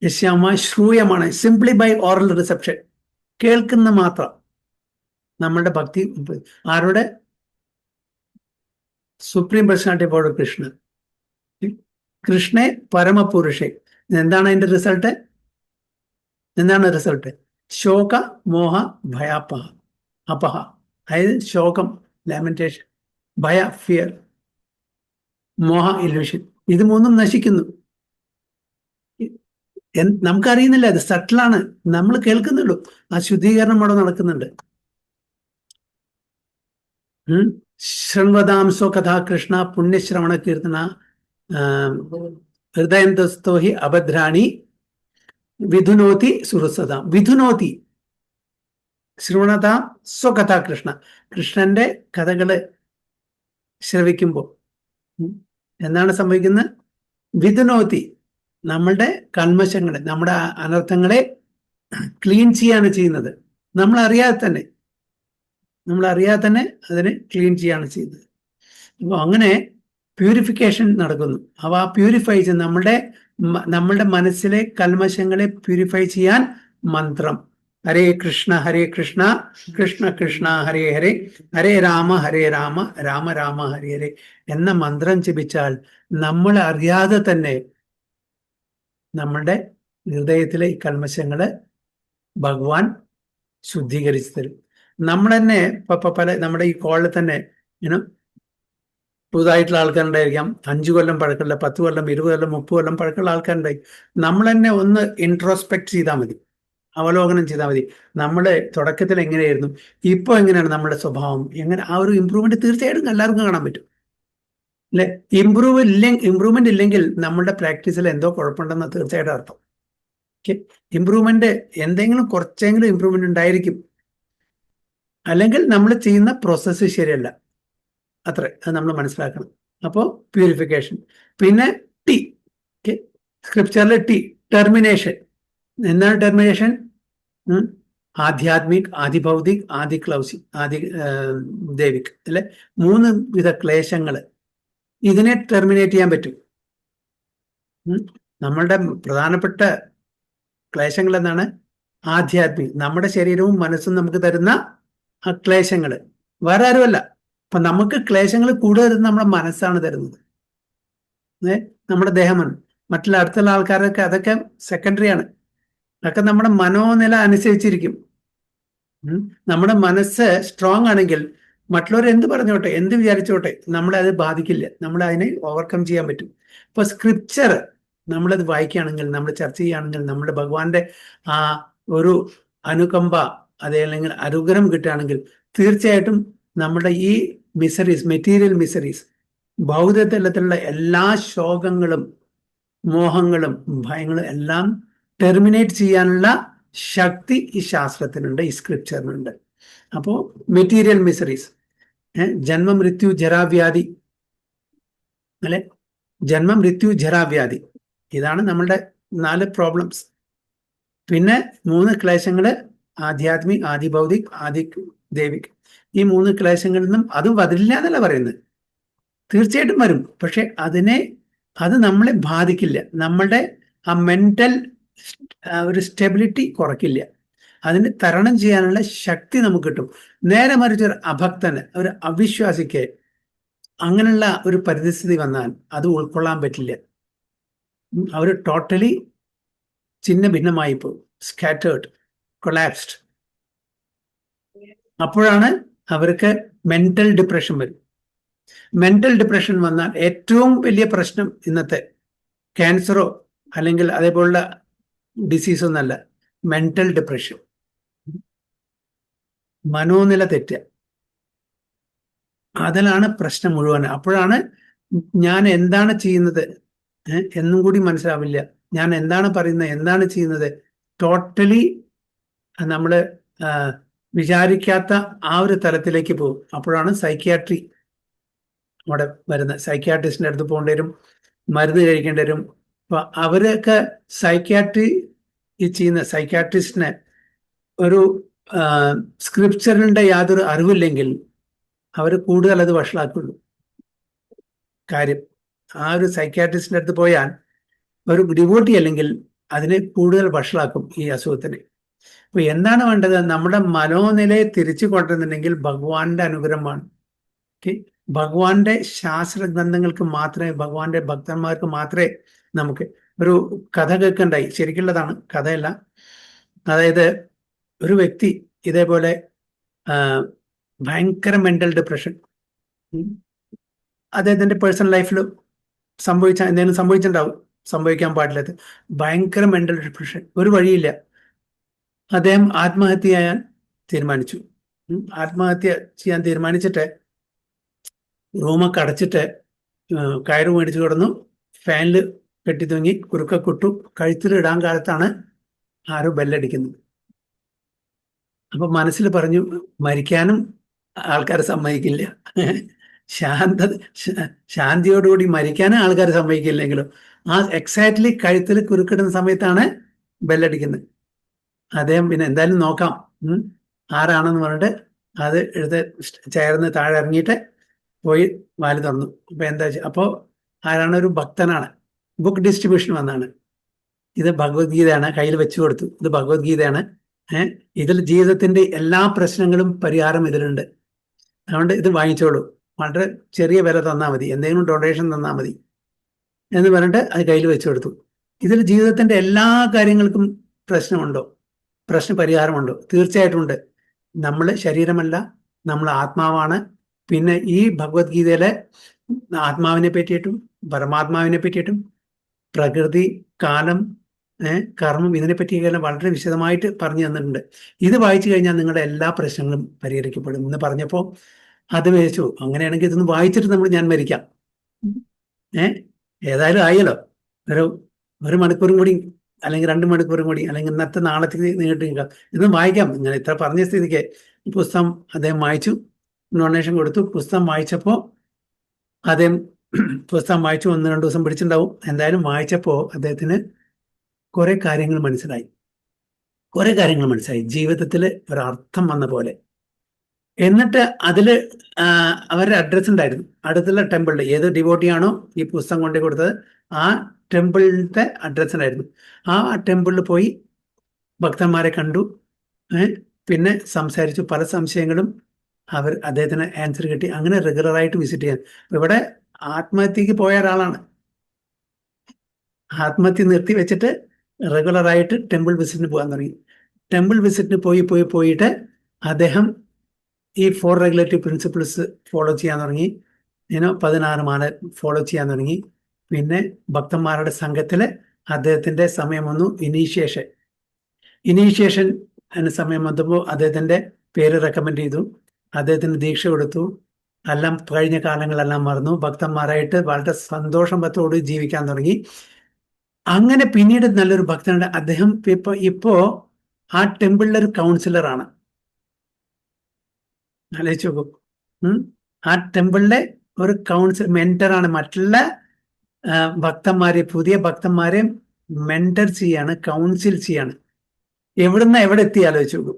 യശ്യാമ ശ്രൂയമാണ്, സിംപ്ലി ബൈ ഓറൽ റിസെപ്ഷൻ, കേൾക്കുന്ന മാത്രം നമ്മളുടെ ഭക്തി. ആരുടെ? സുപ്രീം പേഴ്സണാലിറ്റി ഓഫ് കൃഷ്ണ, കൃഷ്ണെ പരമപുരുഷെ. എന്താണ് അതിന്റെ റിസൾട്ട്? എന്താണ് റിസൾട്ട്? ശോക മോഹ ഭയാപഹ അപഹ. അതായത് ശോകം, ലാമെന്റേഷൻ, ഭയ ഫിയർ, മോഹ ഇല്യൂഷൻ, ഇത് മൂന്നും നശിക്കുന്നു. നമുക്കറിയുന്നില്ല, അത് സട്ടിലാണ്, നമ്മൾ കേൾക്കുന്നുള്ളൂ. ആ ശുദ്ധീകരണം അവിടെ നടക്കുന്നുണ്ട്. ശൃണ്വതാംസോ കഥാ കൃഷ്ണ പുണ്യശ്രവണ കീർത്തന ഹൃദയന്തസ്തോ ഹി അഭദ്രാണി വിധുനോതി സുഹൃസതാം. വിധുനോതി ശ്രവണതാം സ്വകഥാ കൃഷ്ണ. കൃഷ്ണന്റെ കഥകള് ശ്രവിക്കുമ്പോൾ എന്താണ് സംഭവിക്കുന്നത്? വിധുനോതി, നമ്മളുടെ കന്മശങ്ങളെ, നമ്മുടെ അനർത്ഥങ്ങളെ ക്ലീൻ ചെയ്യാണ് ചെയ്യുന്നത്. നമ്മളറിയാതെ തന്നെ അതിനെ ക്ലീൻ ചെയ്യാണ് ചെയ്യുന്നത്. അപ്പോൾ അങ്ങനെ പ്യൂരിഫിക്കേഷൻ നടക്കുന്നു. അവ പ്യൂരിഫൈ ചെയ്ത് നമ്മളുടെ മനസ്സിലെ കൽമശങ്ങളെ പ്യൂരിഫൈ ചെയ്യാൻ മന്ത്രം ഹരേ കൃഷ്ണ കൃഷ്ണ കൃഷ്ണ ഹരേ ഹരേ, ഹരേ രാമ രാമ രാമ ഹരേ ഹരേ എന്ന മന്ത്രം ജപിച്ചാൽ നമ്മൾ അറിയാതെ തന്നെ നമ്മളുടെ ഹൃദയത്തിലെ ഈ കൽമശങ്ങള് ഭഗവാൻ ശുദ്ധീകരിച്ചു തരും. നമ്മൾ തന്നെ പല നമ്മുടെ ഈ കോളിൽ തന്നെ പുതുതായിട്ടുള്ള ആൾക്കാരുണ്ടായിരിക്കാം, 5 കൊല്ലം പഴക്കമുള്ള, 10 കൊല്ലം, 20 കൊല്ലം, 30 കൊല്ലം പഴക്കമുള്ള ആൾക്കാരുണ്ടായി. നമ്മൾ തന്നെ ഒന്ന് ഇൻട്രോസ്പെക്ട് ചെയ്താൽ മതി, അവലോകനം ചെയ്താൽ മതി. നമ്മള് തുടക്കത്തിൽ എങ്ങനെയായിരുന്നു, ഇപ്പൊ എങ്ങനെയാണ് നമ്മുടെ സ്വഭാവം, എങ്ങനെ ആ ഒരു ഇമ്പ്രൂവ്മെന്റ് തീർച്ചയായിട്ടും എല്ലാവർക്കും കാണാൻ പറ്റും, അല്ലെ? ഇമ്പ്രൂവ്മെന്റ് ഇല്ലെങ്കിൽ നമ്മളുടെ പ്രാക്ടീസിൽ എന്തോ കുഴപ്പമുണ്ടെന്ന് തീർച്ചയായിട്ടും അർത്ഥം. ഇമ്പ്രൂവ്മെന്റ് എന്തെങ്കിലും കുറച്ചെങ്കിലും ഇമ്പ്രൂവ്മെന്റ് ഉണ്ടായിരിക്കും, അല്ലെങ്കിൽ നമ്മൾ ചെയ്യുന്ന പ്രോസസ്സ് ശരിയല്ല, അത്ര അത് നമ്മൾ മനസ്സിലാക്കണം. അപ്പോൾ പ്യൂരിഫിക്കേഷൻ. പിന്നെ സ്ക്രിപ്ചറിലെ ടെർമിനേഷൻ. എന്താണ് ടെർമിനേഷൻ? ആധ്യാത്മിക്, ആദിഭൗതിക്, ആദിക്ലൗസിക്, ദേവിക്, അല്ലെ? 3 വിധ ക്ലേശങ്ങൾ. ഇതിനെ ടെർമിനേറ്റ് ചെയ്യാൻ പറ്റും. നമ്മളുടെ പ്രധാനപ്പെട്ട ക്ലേശങ്ങൾ എന്താണ്? ആധ്യാത്മിക്, നമ്മുടെ ശരീരവും മനസ്സും നമുക്ക് തരുന്ന ആ ക്ലേശങ്ങൾ. വേറെ ആരുമല്ല. അപ്പൊ നമുക്ക് ക്ലേശങ്ങൾ കൂടുതൽ നമ്മുടെ മനസ്സാണ് തരുന്നത്, നമ്മുടെ ദേഹമാണ്. മറ്റുള്ള അടുത്തുള്ള ആൾക്കാരൊക്കെ അതൊക്കെ സെക്കൻഡറി ആണ്. അതൊക്കെ നമ്മുടെ മനോനില അനുസരിച്ചിരിക്കും. നമ്മുടെ മനസ്സ് സ്ട്രോങ് ആണെങ്കിൽ മറ്റുള്ളവർ എന്ത് പറഞ്ഞോട്ടെ, എന്ത് വിചാരിച്ചോട്ടെ, നമ്മളെ അത് ബാധിക്കില്ല. നമ്മൾ അതിനെ ഓവർകം ചെയ്യാൻ പറ്റും. ഇപ്പൊ സ്ക്രിപ്ചർ നമ്മളത് വായിക്കുകയാണെങ്കിൽ, നമ്മൾ ചർച്ച ചെയ്യുകയാണെങ്കിൽ, നമ്മുടെ ഭഗവാന്റെ ആ ഒരു അനുകമ്പ അതേ അല്ലെങ്കിൽ അനുഗ്രഹം കിട്ടുകയാണെങ്കിൽ തീർച്ചയായിട്ടും നമ്മുടെ ഈ മിസറീസ്, മെറ്റീരിയൽ മിസറീസ്, ഭൗതികതലത്തിലുള്ള എല്ലാ ശോകങ്ങളും മോഹങ്ങളും ഭയങ്ങളും എല്ലാം ടെർമിനേറ്റ് ചെയ്യാനുള്ള ശക്തി ഈ ശാസ്ത്രത്തിനുണ്ട്, ഈ സ്ക്രിപ്ചറിനുണ്ട്. അപ്പോൾ മെറ്റീരിയൽ മിസറീസ്, ജന്മ മൃത്യു ജരാവ്യാധി അല്ലെ, ജന്മ മൃത്യു ജരാവ്യാധി, ഇതാണ് നമ്മളുടെ 4 പ്രോബ്ലംസ്. പിന്നെ 3 ക്ലേശങ്ങള്, ആധ്യാത്മിക്, ആദിഭൗതിക്, ആദി ദൈവിക്. ഈ 3 ക്ലേശങ്ങളിൽ നിന്നും അതും വരില്ല എന്നല്ല പറയുന്നത്, തീർച്ചയായിട്ടും വരും. പക്ഷെ അത് നമ്മളെ ബാധിക്കില്ല. നമ്മളുടെ ആ മെന്റൽ ഒരു സ്റ്റെബിലിറ്റി കുറയ്ക്കില്ല. അതിന് തരണം ചെയ്യാനുള്ള ശക്തി നമുക്ക് കിട്ടും. നേരെ മറിച്ച് ഒരു അഭക്തന്, ഒരു അവിശ്വാസിക്ക് അങ്ങനെയുള്ള ഒരു പരിസ്ഥിതി വന്നാൽ അത് ഉൾക്കൊള്ളാൻ പറ്റില്ല. അവർ ടോട്ടലി ചിഹ്ന ഭിന്നമായി പോകും, സ്കാറ്റേർഡ്, കൊളാപ്സ്ഡ്. അപ്പോഴാണ് അവർക്ക് മെന്റൽ ഡിപ്രഷൻ വരും. മെന്റൽ ഡിപ്രഷൻ വന്നാൽ ഏറ്റവും വലിയ പ്രശ്നം ഇന്നത്തെ ക്യാൻസറോ അല്ലെങ്കിൽ അതേപോലുള്ള ഡിസീസോ എന്നല്ല, മെന്റൽ ഡിപ്രഷൻ, മനോനില തെറ്റുക, അതിലാണ് പ്രശ്നം മുഴുവൻ. അപ്പോഴാണ് ഞാൻ എന്താണ് ചെയ്യുന്നത് എന്നും കൂടി മനസ്സിലാവില്ല, ഞാൻ എന്താണ് പറയുന്നത്, എന്താണ് ചെയ്യുന്നത്, ടോട്ടലി നമ്മൾ വിചാരിക്കാത്ത ആ ഒരു തലത്തിലേക്ക് പോകും. അപ്പോഴാണ് സൈക്യാട്രി അവിടെ വരുന്നത്. സൈക്യാട്രിസ്റ്റിൻ്റെ അടുത്ത് പോകേണ്ടി വരും, മരുന്ന് കഴിക്കേണ്ടി വരും. അപ്പൊ അവരൊക്കെ സൈക്യാട്രി ചെയ്യുന്ന സൈക്യാട്രിസ്റ്റിന് ഒരു സ്ക്രിപ്ചറിന്റെ യാതൊരു അറിവില്ലെങ്കിൽ അവർ കൂടുതൽ അത് വഷളാക്കുള്ളൂ. കാര്യം ആ ഒരു സൈക്യാട്രിസ്റ്റിൻ്റെ അടുത്ത് പോയാൽ ഒരു ഡിവോട്ടി അല്ലെങ്കിൽ അതിനെ കൂടുതൽ വഷളാക്കും ഈ അസുഖത്തിന്. അപ്പൊ എന്താണ് വേണ്ടത്? നമ്മുടെ മനോനിലയെ തിരിച്ചു കൊണ്ടുവരുന്നുണ്ടെങ്കിൽ ഭഗവാന്റെ അനുഗ്രഹമാണ്. ഭഗവാന്റെ ശാസ്ത്ര ഗ്രന്ഥങ്ങൾക്ക് മാത്രമേ, ഭഗവാന്റെ ഭക്തന്മാർക്ക് മാത്രമേ നമുക്ക് ഒരു കഥ കേൾക്കണ്ടായി. ശരിക്കുള്ളതാണ്, കഥയല്ല. അതായത് ഒരു വ്യക്തി ഇതേപോലെ ഭയങ്കര മെന്റൽ ഡിപ്രഷൻ, അദ്ദേഹത്തിന്റെ പേഴ്സണൽ ലൈഫിൽ എന്തെങ്കിലും സംഭവിച്ചിട്ടുണ്ടാവും, സംഭവിക്കാൻ പാടില്ലാത്ത ഭയങ്കര മെന്റൽ ഡിപ്രഷൻ, ഒരു വഴിയില്ല. അദ്ദേഹം ആത്മഹത്യ ചെയ്യാൻ തീരുമാനിച്ചു. ആത്മഹത്യ ചെയ്യാൻ തീരുമാനിച്ചിട്ട് റൂമൊക്കെ അടച്ചിട്ട് കയറ് മേടിച്ചു കിടന്നു, ഫാനിൽ കെട്ടി തൂങ്ങി, കുറുക്ക കുട്ടു കഴുത്തിലിടാൻ കാലത്താണ് ആരോ ബെല്ലടിക്കുന്നത്. അപ്പൊ മനസ്സിൽ പറഞ്ഞു, മരിക്കാനും ആൾക്കാർ സമ്മതിക്കില്ല, ശാന്തിയോടുകൂടി മരിക്കാനും ആൾക്കാർ സമ്മതിക്കില്ലെങ്കിലും ആ എക്സാക്ട്ലി കഴുത്തിൽ കുറുക്കിടുന്ന സമയത്താണ് ബെല്ലടിക്കുന്നത്. അദ്ദേഹം പിന്നെ എന്തായാലും നോക്കാം ആരാണെന്ന് പറഞ്ഞിട്ട് അത് എടുത്ത് ചേർന്ന് താഴെ ഇറങ്ങിയിട്ട് പോയി വാല് തുറന്നു. അപ്പൊ എന്താ അപ്പോൾ ആരാണ്? ഒരു ഭക്തനാണ്. ബുക്ക് ഡിസ്ട്രിബ്യൂഷൻ വന്നാണ്. ഇത് ഭഗവത്ഗീതയാണ്, കയ്യിൽ വെച്ചു കൊടുത്തു. ഇത് ഭഗവത്ഗീതയാണ്. ഇതിൽ ജീവിതത്തിന്റെ എല്ലാ പ്രശ്നങ്ങളും പരിഹാരം ഇതിലുണ്ട്, അതുകൊണ്ട് ഇത് വാങ്ങിച്ചോളൂ, വളരെ ചെറിയ വില തന്നാൽ മതി, എന്തെങ്കിലും ഡൊണേഷൻ തന്നാൽ മതി എന്ന് പറഞ്ഞിട്ട് അത് കയ്യിൽ വെച്ചു കൊടുത്തു. ഇതിൽ ജീവിതത്തിന്റെ എല്ലാ കാര്യങ്ങൾക്കും പ്രശ്നമുണ്ടോ? പ്രശ്ന പരിഹാരമുണ്ടോ? തീർച്ചയായിട്ടും ഉണ്ട്. നമ്മൾ ശരീരമല്ല, നമ്മൾ ആത്മാവാണ്. പിന്നെ ഈ ഭഗവത്ഗീതയിലെ ആത്മാവിനെ പറ്റിയിട്ടും പരമാത്മാവിനെ പറ്റിയിട്ടും പ്രകൃതി, കാലം, കർമ്മം, ഇതിനെപ്പറ്റിയെല്ലാം വളരെ വിശദമായിട്ട് പറഞ്ഞു തന്നിട്ടുണ്ട്. ഇത് വായിച്ചു കഴിഞ്ഞാൽ നിങ്ങളുടെ എല്ലാ പ്രശ്നങ്ങളും പരിഹരിക്കപ്പെടും എന്ന് പറഞ്ഞപ്പോൾ അത് വെച്ചു. അങ്ങനെയാണെങ്കിൽ ഇതൊന്ന് വായിച്ചിട്ട് ഞാൻ മരിക്കാം. ഏതായാലും ആയല്ലോ, ഒരു മണിക്കൂറും കൂടി അല്ലെങ്കിൽ 2 മണിക്കൂറും കൂടി അല്ലെങ്കിൽ ഇന്നത്തെ നാളത്തേക്ക് നീട്ടി നിൽക്കാം, ഇതൊന്നും വായിക്കാം. ഇങ്ങനെ ഇത്ര പറഞ്ഞ സ്ഥിതിക്ക് പുസ്തകം അദ്ദേഹം വായിച്ചു, ഡൊണേഷൻ കൊടുത്തു. പുസ്തകം വായിച്ചപ്പോൾ അദ്ദേഹം പുസ്തകം വായിച്ചു 1-2 ദിവസം പിടിച്ചിട്ടുണ്ടാവും. എന്തായാലും വായിച്ചപ്പോൾ അദ്ദേഹത്തിന് കുറെ കാര്യങ്ങൾ മനസ്സിലായി. ജീവിതത്തിൽ ഒരർത്ഥം വന്ന പോലെ. എന്നിട്ട് അതിൽ അവരുടെ അഡ്രസ്സ് ഉണ്ടായിരുന്നു. അടുത്തുള്ള ടെമ്പിളിൽ ഏത് ഡിവോട്ടിയാണോ ഈ പുസ്തകം കൊണ്ടു കൊടുത്തത് ആ ടെമ്പിളിലത്തെ അഡ്രസ്സ് ഉണ്ടായിരുന്നു. ആ ടെമ്പിളിൽ പോയി ഭക്തന്മാരെ കണ്ടു, പിന്നെ സംസാരിച്ചു. പല സംശയങ്ങളും അദ്ദേഹത്തിന് ആൻസർ കിട്ടി. അങ്ങനെ റെഗുലറായിട്ട് വിസിറ്റ് ചെയ്യാൻ. ഇവിടെ ആത്മഹത്യക്ക് പോയ ഒരാളാണ്. ആത്മഹത്യ നിർത്തി വെച്ചിട്ട് റെഗുലറായിട്ട് ടെമ്പിൾ വിസിറ്റിന് പോകാൻ തുടങ്ങി. ടെമ്പിൾ വിസിറ്റിന് പോയിട്ട് അദ്ദേഹം ഈ 4 റെഗുലേറ്ററി പ്രിൻസിപ്പിൾസ് ഫോളോ ചെയ്യാൻ തുടങ്ങി. 16 മാല ഫോളോ ചെയ്യാൻ തുടങ്ങി. പിന്നെ ഭക്തന്മാരുടെ സംഘത്തില് അദ്ദേഹത്തിന്റെ സമയം വന്നു ഇനീഷ്യേഷൻ സമയം വന്നപ്പോൾ അദ്ദേഹത്തിന്റെ പേര് റെക്കമെൻഡ് ചെയ്തു. അദ്ദേഹത്തിന് ദീക്ഷ കൊടുത്തു. എല്ലാം കഴിഞ്ഞ കാലങ്ങളെല്ലാം മറന്നു. ഭക്തന്മാരായിട്ട് വളരെ സന്തോഷത്തോട് ജീവിക്കാൻ തുടങ്ങി. അങ്ങനെ പിന്നീട് നല്ലൊരു ഭക്തനുണ്ട്. അദ്ദേഹം ഇപ്പോ ആ ടെമ്പിളിലെ ഒരു കൗൺസിലറാണ്. ആലോചിച്ച് നോക്കൂ. ആ ടെമ്പിളിലെ ഒരു കൗൺസിൽ മെന്ററാണ്. മറ്റുള്ള ഭക്തന്മാരെ, പുതിയ ഭക്തന്മാരെ മെന്റർ ചെയ്യാണ്, കൗൺസിൽ ചെയ്യാണ്. എവിടെ എത്തി ആലോചിച്ച് നോക്കൂ.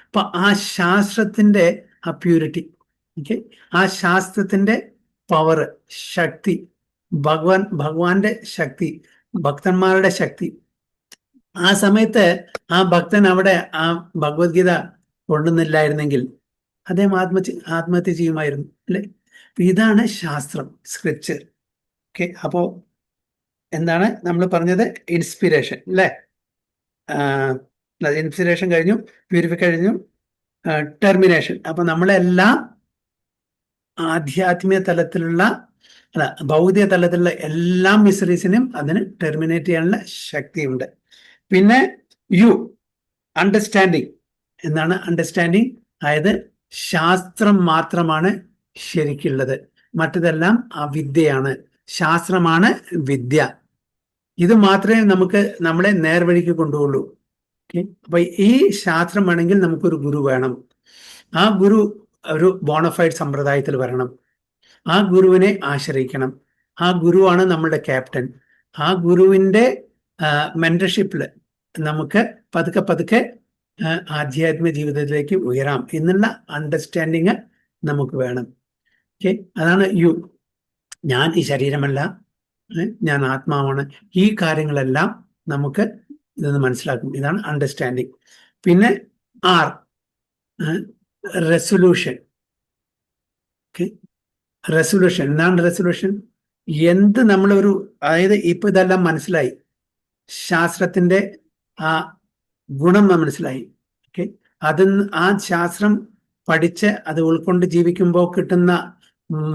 അപ്പൊ ആ ശാസ്ത്രത്തിന്റെ ആ പ്യൂരിറ്റി, ആ ശാസ്ത്രത്തിന്റെ പവർ, ശക്തി, ഭഗവാന്റെ ശക്തി, ഭക്തന്മാരുടെ ശക്തി. ആ സമയത്ത് ആ ഭക്തൻ അവിടെ ആ ഭഗവത്ഗീത കൊണ്ടുവന്നില്ലായിരുന്നെങ്കിൽ അദ്ദേഹം ആത്മഹത്യ ചെയ്യുമായിരുന്നു, അല്ലെ? ഇതാണ് ശാസ്ത്രം, സ്ക്രിപ്ചർ. ഓക്കെ, അപ്പോ എന്താണ് നമ്മൾ പറഞ്ഞത്? ഇൻസ്പിരേഷൻ, അല്ലെ? ഇൻസ്പിരേഷൻ കഴിഞ്ഞു, പ്യൂരിഫിക്കേഷൻ കഴിഞ്ഞു, ടെർമിനേഷൻ. അപ്പൊ നമ്മളെല്ലാം ആധ്യാത്മിക തലത്തിലുള്ള ഭൗതിക തലത്തിലുള്ള എല്ലാ മിസ്റ്ററീസിനും അതിന് ടെർമിനേറ്റ് ചെയ്യാനുള്ള ശക്തിയുണ്ട്. പിന്നെ അണ്ടർസ്റ്റാൻഡിങ്. എന്താണ് അണ്ടർസ്റ്റാൻഡിങ്? അതായത് ശാസ്ത്രം മാത്രമാണ് ശരിക്കുള്ളത്, മറ്റതെല്ലാം അവിദ്യയാണ്. ശാസ്ത്രമാണ് വിദ്യ. ഇത് മാത്രമേ നമ്മളെ നേർവഴിക്ക് കൊണ്ടുപോകുള്ളൂ. അപ്പൊ ഈ ശാസ്ത്രം വേണമെങ്കിൽ നമുക്കൊരു ഗുരു വേണം. ആ ഗുരു ഒരു ബോണഫൈഡ് സമ്പ്രദായത്തിൽ വരണം. ആ ഗുരുവിനെ ആശ്രയിക്കണം. ആ ഗുരുവാണ് നമ്മളുടെ ക്യാപ്റ്റൻ. ആ ഗുരുവിന്റെ മെന്റർഷിപ്പിൽ നമുക്ക് പതുക്കെ ആധ്യാത്മിക ജീവിതത്തിലേക്ക് ഉയരാം എന്നുള്ള അണ്ടർസ്റ്റാൻഡിങ് നമുക്ക് വേണം. ഓക്കെ, അതാണ് ഞാൻ ഈ ശരീരമല്ല, ഞാൻ ആത്മാവാണ്. ഈ കാര്യങ്ങളെല്ലാം നമുക്ക് ഇതൊന്ന് മനസ്സിലാക്കും. ഇതാണ് അണ്ടർസ്റ്റാൻഡിങ്. പിന്നെ റെസൊല്യൂഷൻ. ഓക്കെ, റെസൊല്യൂഷൻ എന്താണ്? റെസൊല്യൂഷൻ നമ്മളൊരു, അതായത് ഇപ്പൊ ഇതെല്ലാം മനസ്സിലായി, ശാസ്ത്രത്തിന്റെ ആ ഗുണം മനസ്സിലായി. ഓക്കെ, ആ ശാസ്ത്രം പഠിച്ച് അത് ഉൾക്കൊണ്ട് ജീവിക്കുമ്പോൾ കിട്ടുന്ന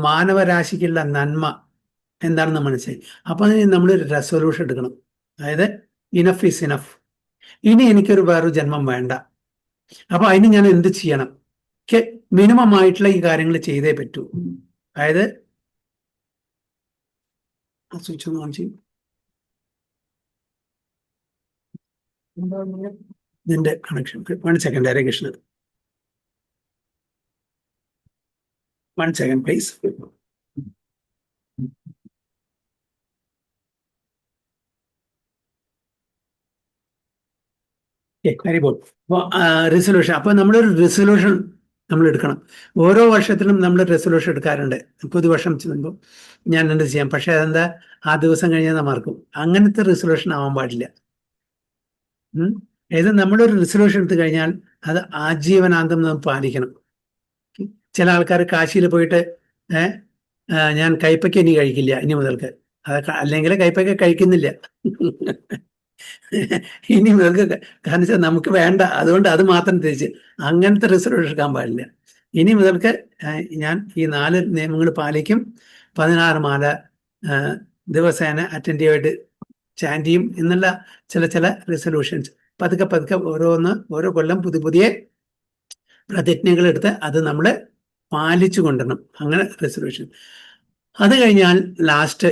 മാനവരാശിക്കുള്ള നന്മ എന്താണെന്ന് മനസ്സിലായി. അപ്പൊ അതിന് നമ്മളൊരു റെസൊല്യൂഷൻ എടുക്കണം. അതായത് ഇനഫ് ഈസ് ഇനഫ്. ഇനി എനിക്കൊരു വേറൊരു ജന്മം വേണ്ട. അപ്പൊ അതിന് ഞാൻ എന്ത് ചെയ്യണം? മിനിമം ആയിട്ടുള്ള ഈ കാര്യങ്ങൾ ചെയ്തേ പറ്റൂ. അതായത് സ്വിച്ച് ഒന്ന് ഓൺ ചെയ്യും. ഇതിന്റെ connection 1 second. Hare Krishna, 1 second please. Resolution. അപ്പൊ നമ്മളൊരു റെസൊല്യൂഷൻ നമ്മൾ എടുക്കണം. ഓരോ വർഷത്തിലും നമ്മൾ റെസൊല്യൂഷൻ എടുക്കാറുണ്ട്. പുതുവർഷം ചെല്ലുമ്പോൾ ഞാൻ എന്ത് ചെയ്യാം, പക്ഷെ അതെന്താ ആ ദിവസം കഴിഞ്ഞാൽ മറക്കും. അങ്ങനത്തെ റെസൊല്യൂഷൻ ആവാൻ പാടില്ല. അതായത് നമ്മളൊരു റെസൊല്യൂഷൻ എടുത്തു കഴിഞ്ഞാൽ അത് ആജീവനാന്തം നാം പാലിക്കണം. ചില ആൾക്കാർ കാശിയിൽ പോയിട്ട് ഞാൻ കൈപ്പയ്ക്ക ഇനി കഴിക്കില്ല ഇനി മുതൽക്ക്, അതൊക്കെ അല്ലെങ്കിൽ കൈപ്പയ്ക്ക കഴിക്കുന്നില്ല ഇനി മുതൽക്ക്, കാരണം വെച്ചാൽ നമുക്ക് വേണ്ട, അതുകൊണ്ട് അത് മാത്രം തിരിച്ച് അങ്ങനത്തെ റെസൊല്യൂഷൻ എടുക്കാൻ പാടില്ല. ഇനി മുതൽക്ക് ഞാൻ ഈ 4 നിയമങ്ങൾ പാലിക്കും, 16 മാല ദിവസേന അറ്റൻറ്റീവായിട്ട് ചാൻറ്റ് ചെയ്യും എന്നുള്ള ചില റെസൊല്യൂഷൻസ് പതുക്കെ ഓരോ കൊല്ലം പുതിയ പ്രതിജ്ഞകൾ എടുത്ത് അത് നമ്മൾ പാലിച്ചു കൊണ്ടുവരണം. അങ്ങനെ റെസൊല്യൂഷൻ. അത് കഴിഞ്ഞാൽ ലാസ്റ്റ്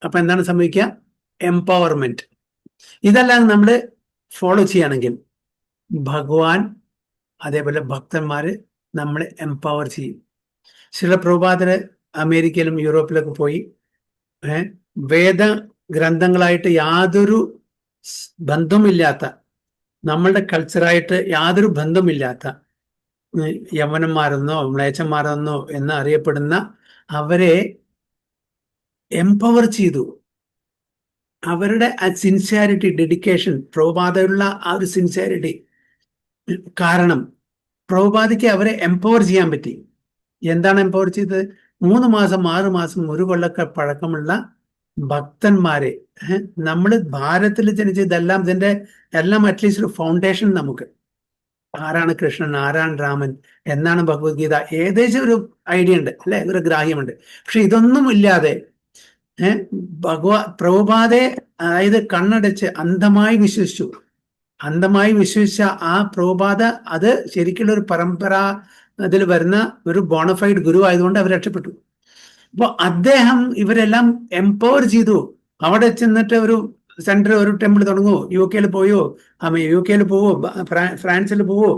അപ്പൊ എന്താണ് സംഭവിക്കുക? എംപവർമെന്റ്. ഇതെല്ലാം നമ്മൾ ഫോളോ ചെയ്യുകയാണെങ്കിൽ ഭഗവാൻ അതേപോലെ ഭക്തന്മാര് നമ്മളെ എംപവർ ചെയ്യും. ചില പ്രഭുപാദര് അമേരിക്കയിലും യൂറോപ്പിലൊക്കെ പോയി വേദ ഗ്രന്ഥങ്ങളായിട്ട് യാതൊരു ബന്ധമില്ലാത്ത, നമ്മളുടെ കൾച്ചറായിട്ട് യാതൊരു ബന്ധമില്ലാത്ത യവനന്മാരെന്നോ മ്ലേച്ഛന്മാരെന്നോ എന്ന് അറിയപ്പെടുന്ന അവരെ എംപവർ ചെയ്തു. അവരുടെ ആ സിൻസിയാരിറ്റി, ഡെഡിക്കേഷൻ, പ്രഭുപാദയുള്ള ആ ഒരു സിൻസിയാരിറ്റി കാരണം പ്രഭുപാദയ്ക്ക് അവരെ എംപവർ ചെയ്യാൻ പറ്റി. എന്താണ് എംപവർ ചെയ്തത്? 3 മാസം 6 മാസം 1 കൊല്ലൊക്കെ പഴക്കമുള്ള ഭക്തന്മാരെ നമ്മൾ ഭാരതത്തിൽ ജനിച്ച ഇതെല്ലാം ഇതിന്റെ എല്ലാം അറ്റ്ലീസ്റ്റ് ഒരു ഫൗണ്ടേഷൻ നമുക്ക് ആരാണ് കൃഷ്ണൻ, ആരാണ് രാമൻ, എന്നാണ് ഭഗവത്ഗീത, ഏകദേശം ഒരു ഐഡിയ ഉണ്ട് അല്ലെ, ഒരു ഗ്രാഹ്യമുണ്ട്. പക്ഷെ ഇതൊന്നും ഇല്ലാതെ പ്രഭുപാദെ അതായത് കണ്ണടച്ച് അന്ധമായി വിശ്വസിച്ചു. അന്ധമായി വിശ്വസിച്ച ആ പ്രഭുപാദ അത് ശരിക്കുള്ള ഒരു പരമ്പര അതിൽ വരുന്ന ഒരു ബോണഫൈഡ് ഗുരു ആയതുകൊണ്ട് അവർ രക്ഷപ്പെട്ടു. അപ്പൊ അദ്ദേഹം ഇവരെല്ലാം എംപവർ ചെയ്തു. അവിടെ ചെന്നിട്ട് ഒരു സെന്റർ, ഒരു ടെമ്പിൾ തുടങ്ങുമോ, UK പോയോ, UK പോവോ, ഫ്രാൻസിൽ പോവോ,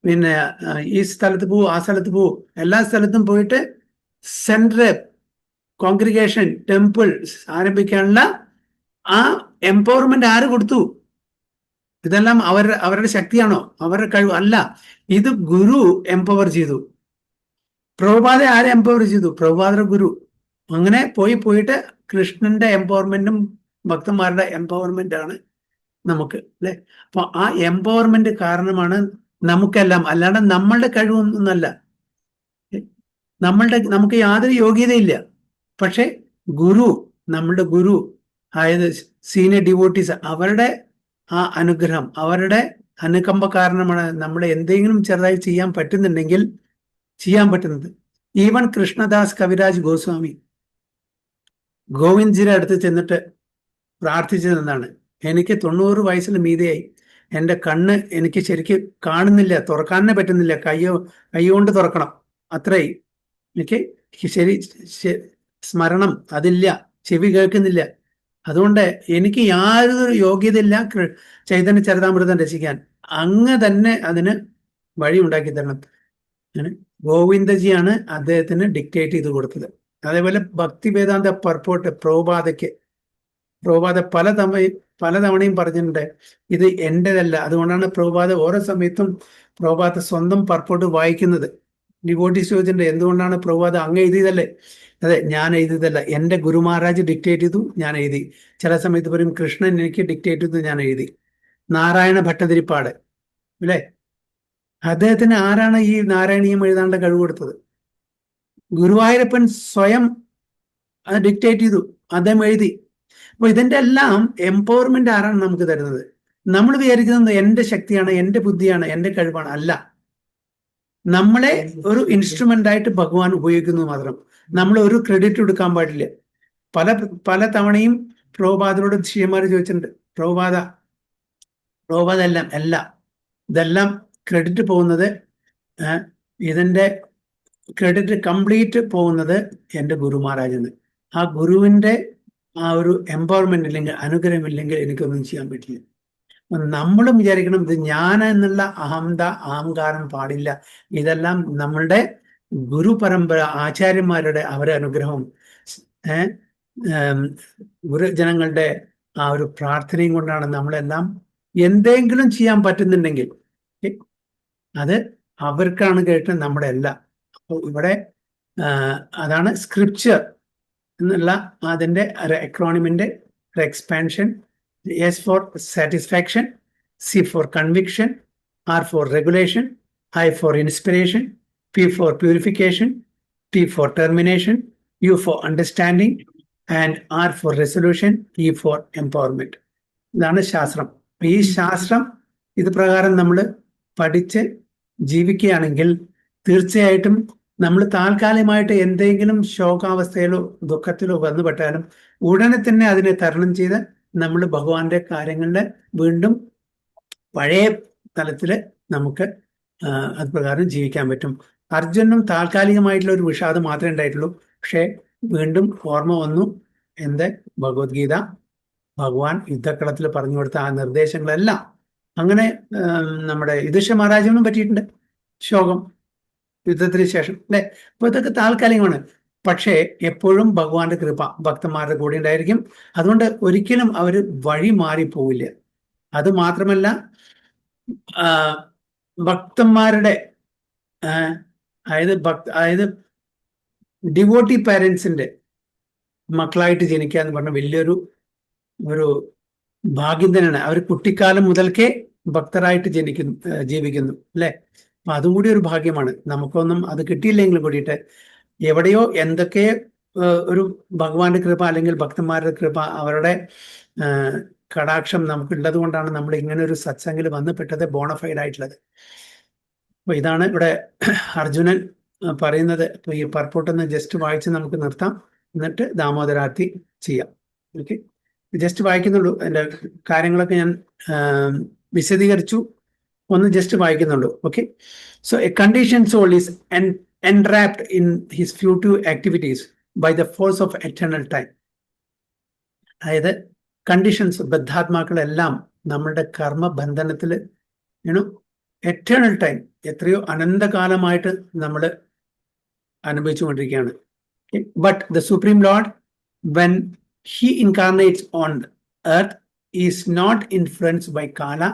പിന്നെ ഈ സ്ഥലത്ത് പോവോ, ആ സ്ഥലത്ത് പോവോ, എല്ലാ സ്ഥലത്തും പോയിട്ട് സെന്റർ, കോൺഗ്രിഗേഷൻ, ടെമ്പിൾ ആരംഭിക്കാനുള്ള ആ എംപവർമെന്റ് ആര് കൊടുത്തു? ഇതെല്ലാം അവരുടെ ശക്തിയാണോ, അവരുടെ കഴിവ് അല്ല. ഇത് ഗുരു എംപവർ ചെയ്തു. പ്രഭുപാദ ആരെ എംപവർ ചെയ്തു? പ്രഭുപാദ ഗുരു. അങ്ങനെ പോയിട്ട് കൃഷ്ണന്റെ എംപവർമെന്റും ഭക്തന്മാരുടെ എംപവർമെന്റ് ആണ് നമുക്ക് അല്ലെ. അപ്പൊ ആ എംപവർമെന്റ് കാരണമാണ് നമുക്കെല്ലാം, അല്ലാണ്ട് നമ്മളുടെ കഴിവൊന്നല്ല. നമുക്ക് യാതൊരു യോഗ്യതയില്ല. പക്ഷെ ഗുരു, നമ്മളുടെ ഗുരു അതായത് സീനിയർ ഡിവോട്ടീസ്, അവരുടെ ആ അനുഗ്രഹം, അവരുടെ അനുകമ്പ കാരണമാണ് നമ്മൾ എന്തെങ്കിലും ചെറുതായി ചെയ്യാൻ പറ്റുന്നുണ്ടെങ്കിൽ ചെയ്യാൻ പറ്റുന്നത്. ഈവൻ കൃഷ്ണദാസ് കവിരാജ് ഗോസ്വാമി ഗോവിന്ദ്ജിയുടെ അടുത്ത് ചെന്നിട്ട് പ്രാർത്ഥിച്ചതെന്നാണ്, എനിക്ക് 90 വയസ്സിന് മീതെയായി, എൻ്റെ കണ്ണ് എനിക്ക് ശരിക്ക് കാണുന്നില്ല, തുറക്കാനേ പറ്റുന്നില്ല, കൈകൊണ്ട് തുറക്കണം, അത്രയും എനിക്ക് സ്മരണം അതില്ല, ചെവി കേൾക്കുന്നില്ല, അതുകൊണ്ട് എനിക്ക് യാതൊരു യോഗ്യതയില്ല ചൈതന്യ ചരിതാമൃതം രചിക്കാൻ, അങ്ങ് തന്നെ അതിന് വഴി ഉണ്ടാക്കി തരണം. ഗോവിന്ദജിയാണ് അദ്ദേഹത്തിന് ഡിക്റ്റേറ്റ് ചെയ്ത് കൊടുത്തത്. അതേപോലെ ഭക്തി വേദാന്ത പർപ്പോട്ട് പ്രഭുപാദ പലതവണയും പറഞ്ഞിട്ടുണ്ട്, ഇത് എൻ്റെതല്ല. അതുകൊണ്ടാണ് പ്രഭുപാദ ഓരോ സമയത്തും പ്രഭുപാദ സ്വന്തം പർപ്പോട്ട് വായിക്കുന്നത്. ഡിവോട്ടീസ് ചോദിച്ചിട്ടുണ്ട്, എന്തുകൊണ്ടാണ് പ്രഭുപാദ അങ്ങ് എഴുതിയതല്ലേ? അതെ, ഞാൻ എഴുതിയതല്ല, എൻ്റെ ഗുരു മഹാരാജ് ഡിക്റ്റേറ്റ് ചെയ്തു, ഞാൻ എഴുതി. ചില സമയത്ത് പറയും കൃഷ്ണൻ എനിക്ക് ഡിക്റ്റേറ്റ് ചെയ്തു, ഞാൻ എഴുതി. നാരായണ ഭട്ടതിരിപ്പാട് അല്ലേ, അദ്ദേഹത്തിന് ആരാണ് ഈ നാരായണീയം എഴുതാനുള്ള കഴിവ് കൊടുത്തത്? ഗുരുവായൂരപ്പൻ സ്വയം അത് ഡിക്റ്റേറ്റ് ചെയ്തു, അദ്ദേഹം എഴുതി. അപ്പൊ ഇതിന്റെ എല്ലാം എംപവർമെന്റ് ആരാണ് നമുക്ക് തരുന്നത്? നമ്മൾ വിചാരിക്കുന്നത് എൻ്റെ ശക്തിയാണ്, എൻ്റെ ബുദ്ധിയാണ്, എൻ്റെ കഴിവാണ്. അല്ല, നമ്മളെ ഒരു ഇൻസ്ട്രുമെന്റ് ആയിട്ട് ഭഗവാൻ ഉപയോഗിക്കുന്നു മാത്രം. നമ്മൾ ഒരു ക്രെഡിറ്റ് എടുക്കാൻ പാടില്ല. പല തവണയും പ്രഭുപാദരോട് ശിഷ്യന്മാർ ചോദിച്ചിട്ടുണ്ട്, പ്രഭുപാദ ഇതെല്ലാം ക്രെഡിറ്റ് പോകുന്നത്, ഇതിന്റെ ക്രെഡിറ്റ് കംപ്ലീറ്റ് പോകുന്നത് എൻ്റെ ഗുരു മഹാരാജെന്ന്. ആ ഗുരുവിന്റെ ആ ഒരു എംപവർമെന്റ് ഇല്ലെങ്കിൽ, അനുഗ്രഹം ഇല്ലെങ്കിൽ എനിക്കൊന്നും ചെയ്യാൻ പറ്റില്ല. നമ്മളും വിചാരിക്കണം, ഇത് ഞാൻ എന്നുള്ള അഹങ്കാരം പാടില്ല. ഇതെല്ലാം നമ്മളുടെ ഗുരു പരമ്പര, ആചാര്യന്മാരുടെ അവരുടെ അനുഗ്രഹവും ഗുരുജനങ്ങളുടെ ആ ഒരു പ്രാർത്ഥനയും കൊണ്ടാണ് നമ്മളെല്ലാം എന്തെങ്കിലും ചെയ്യാൻ പറ്റുന്നുണ്ടെങ്കിൽ അത് അവർക്കാണ് കേട്ട് നമ്മുടെ അല്ല. അപ്പോൾ ഇവിടെ അതാണ് സ്ക്രിപ്ചർ എന്നുള്ള അതിൻ്റെ അക്രോണിമിന്റെ expansion. S for satisfaction, C for conviction, R for regulation, I for inspiration, P for purification, T for termination, U for understanding, and R for resolution, E for empowerment. ഇതാണ് ശാസ്ത്രം. ഈ ശാസ്ത്രം ഇത് പ്രകാരം നമ്മൾ പഠിച്ച് ജീവിക്കുകയാണെങ്കിൽ തീർച്ചയായിട്ടും നമ്മൾ താൽക്കാലികമായിട്ട് എന്തെങ്കിലും ശോകാവസ്ഥയിലോ ദുഃഖത്തിലോ വന്നുപെട്ടാലും ഉടനെ തന്നെ അതിനെ തരണം ചെയ്ത് നമ്മൾ ഭഗവാന്റെ കാര്യങ്ങളുടെ വീണ്ടും പഴയ തലത്തിൽ നമുക്ക് അത് പ്രകാരം ജീവിക്കാൻ പറ്റും. അർജുനും താൽക്കാലികമായിട്ടുള്ള ഒരു വിഷാദം മാത്രമേ ഉണ്ടായിട്ടുള്ളൂ. പക്ഷേ വീണ്ടും ഓർമ്മ വന്നു, എൻ്റെ ഭഗവത്ഗീത ഭഗവാൻ യുദ്ധക്കളത്തിൽ പറഞ്ഞു കൊടുത്ത ആ നിർദ്ദേശങ്ങളെല്ലാം. അങ്ങനെ നമ്മുടെ യുധിഷ്ഠിര മഹാരാജനും പറ്റിയിട്ടുണ്ട് ശോകം യുദ്ധത്തിന് ശേഷം അല്ലെ. അപ്പൊ ഇതൊക്കെ താൽക്കാലികമാണ്. പക്ഷേ എപ്പോഴും ഭഗവാന്റെ കൃപ ഭക്തന്മാരുടെ കൂടെ ഉണ്ടായിരിക്കും. അതുകൊണ്ട് ഒരിക്കലും അവർ വഴി മാറിപ്പോവില്ല. അത് മാത്രമല്ല, ഭക്തന്മാരുടെ അതായത് ഡിവോട്ടി പാരൻസിന്റെ മക്കളായിട്ട് ജനിക്കുക എന്ന് പറഞ്ഞ വലിയൊരു ഭാഗ്യം തന്നെയാണ്. അവർ കുട്ടിക്കാലം മുതൽക്കേ ഭക്തരായിട്ട് ജീവിക്കുന്നു അല്ലെ. അപ്പൊ അതും കൂടി ഒരു ഭാഗ്യമാണ്. നമുക്കൊന്നും അത് കിട്ടിയില്ലെങ്കിലും കൂടിയിട്ട് എവിടെയോ എന്തൊക്കെ ഒരു ഭഗവാന്റെ കൃപ അല്ലെങ്കിൽ ഭക്തന്മാരുടെ കൃപ അവരുടെ കടാക്ഷം നമുക്കുള്ളത് കൊണ്ടാണ് നമ്മൾ ഇങ്ങനെ ഒരു സത്സംഗിൽ വന്നപ്പെട്ടത്, ബോണഫൈഡ് ആയിട്ടുള്ളത്. അപ്പൊ ഇതാണ് ഇവിടെ അർജുനൻ പറയുന്നത്. അപ്പൊ ഈ പർപ്പോട്ടൊന്ന് ജസ്റ്റ് വായിച്ച് നമുക്ക് നിർത്താം, എന്നിട്ട് ദാമോദരാർത്തി ചെയ്യാം. ഓക്കെ, ജസ്റ്റ് വായിക്കുന്നുള്ളൂ, അതിന്റെ കാര്യങ്ങളൊക്കെ ഞാൻ വിശദീകരിച്ചു, ഒന്ന് ജസ്റ്റ് വായിക്കുന്നുള്ളൂ. Okay, so a condition soul is enwrapped in his future activities by the force of eternal time. അതായത് കണ്ടീഷൻസ്, ബദ്ധാത്മാക്കളെല്ലാം നമ്മളുടെ കർമ്മബന്ധനത്തിൽ എറ്റേണൽ ടൈം, എത്രയോ അനന്തകാലമായിട്ട് നമ്മൾ അനുഭവിച്ചുകൊണ്ടിരിക്കുകയാണ്. But the supreme lord, when he incarnates on earth, is not influenced by kala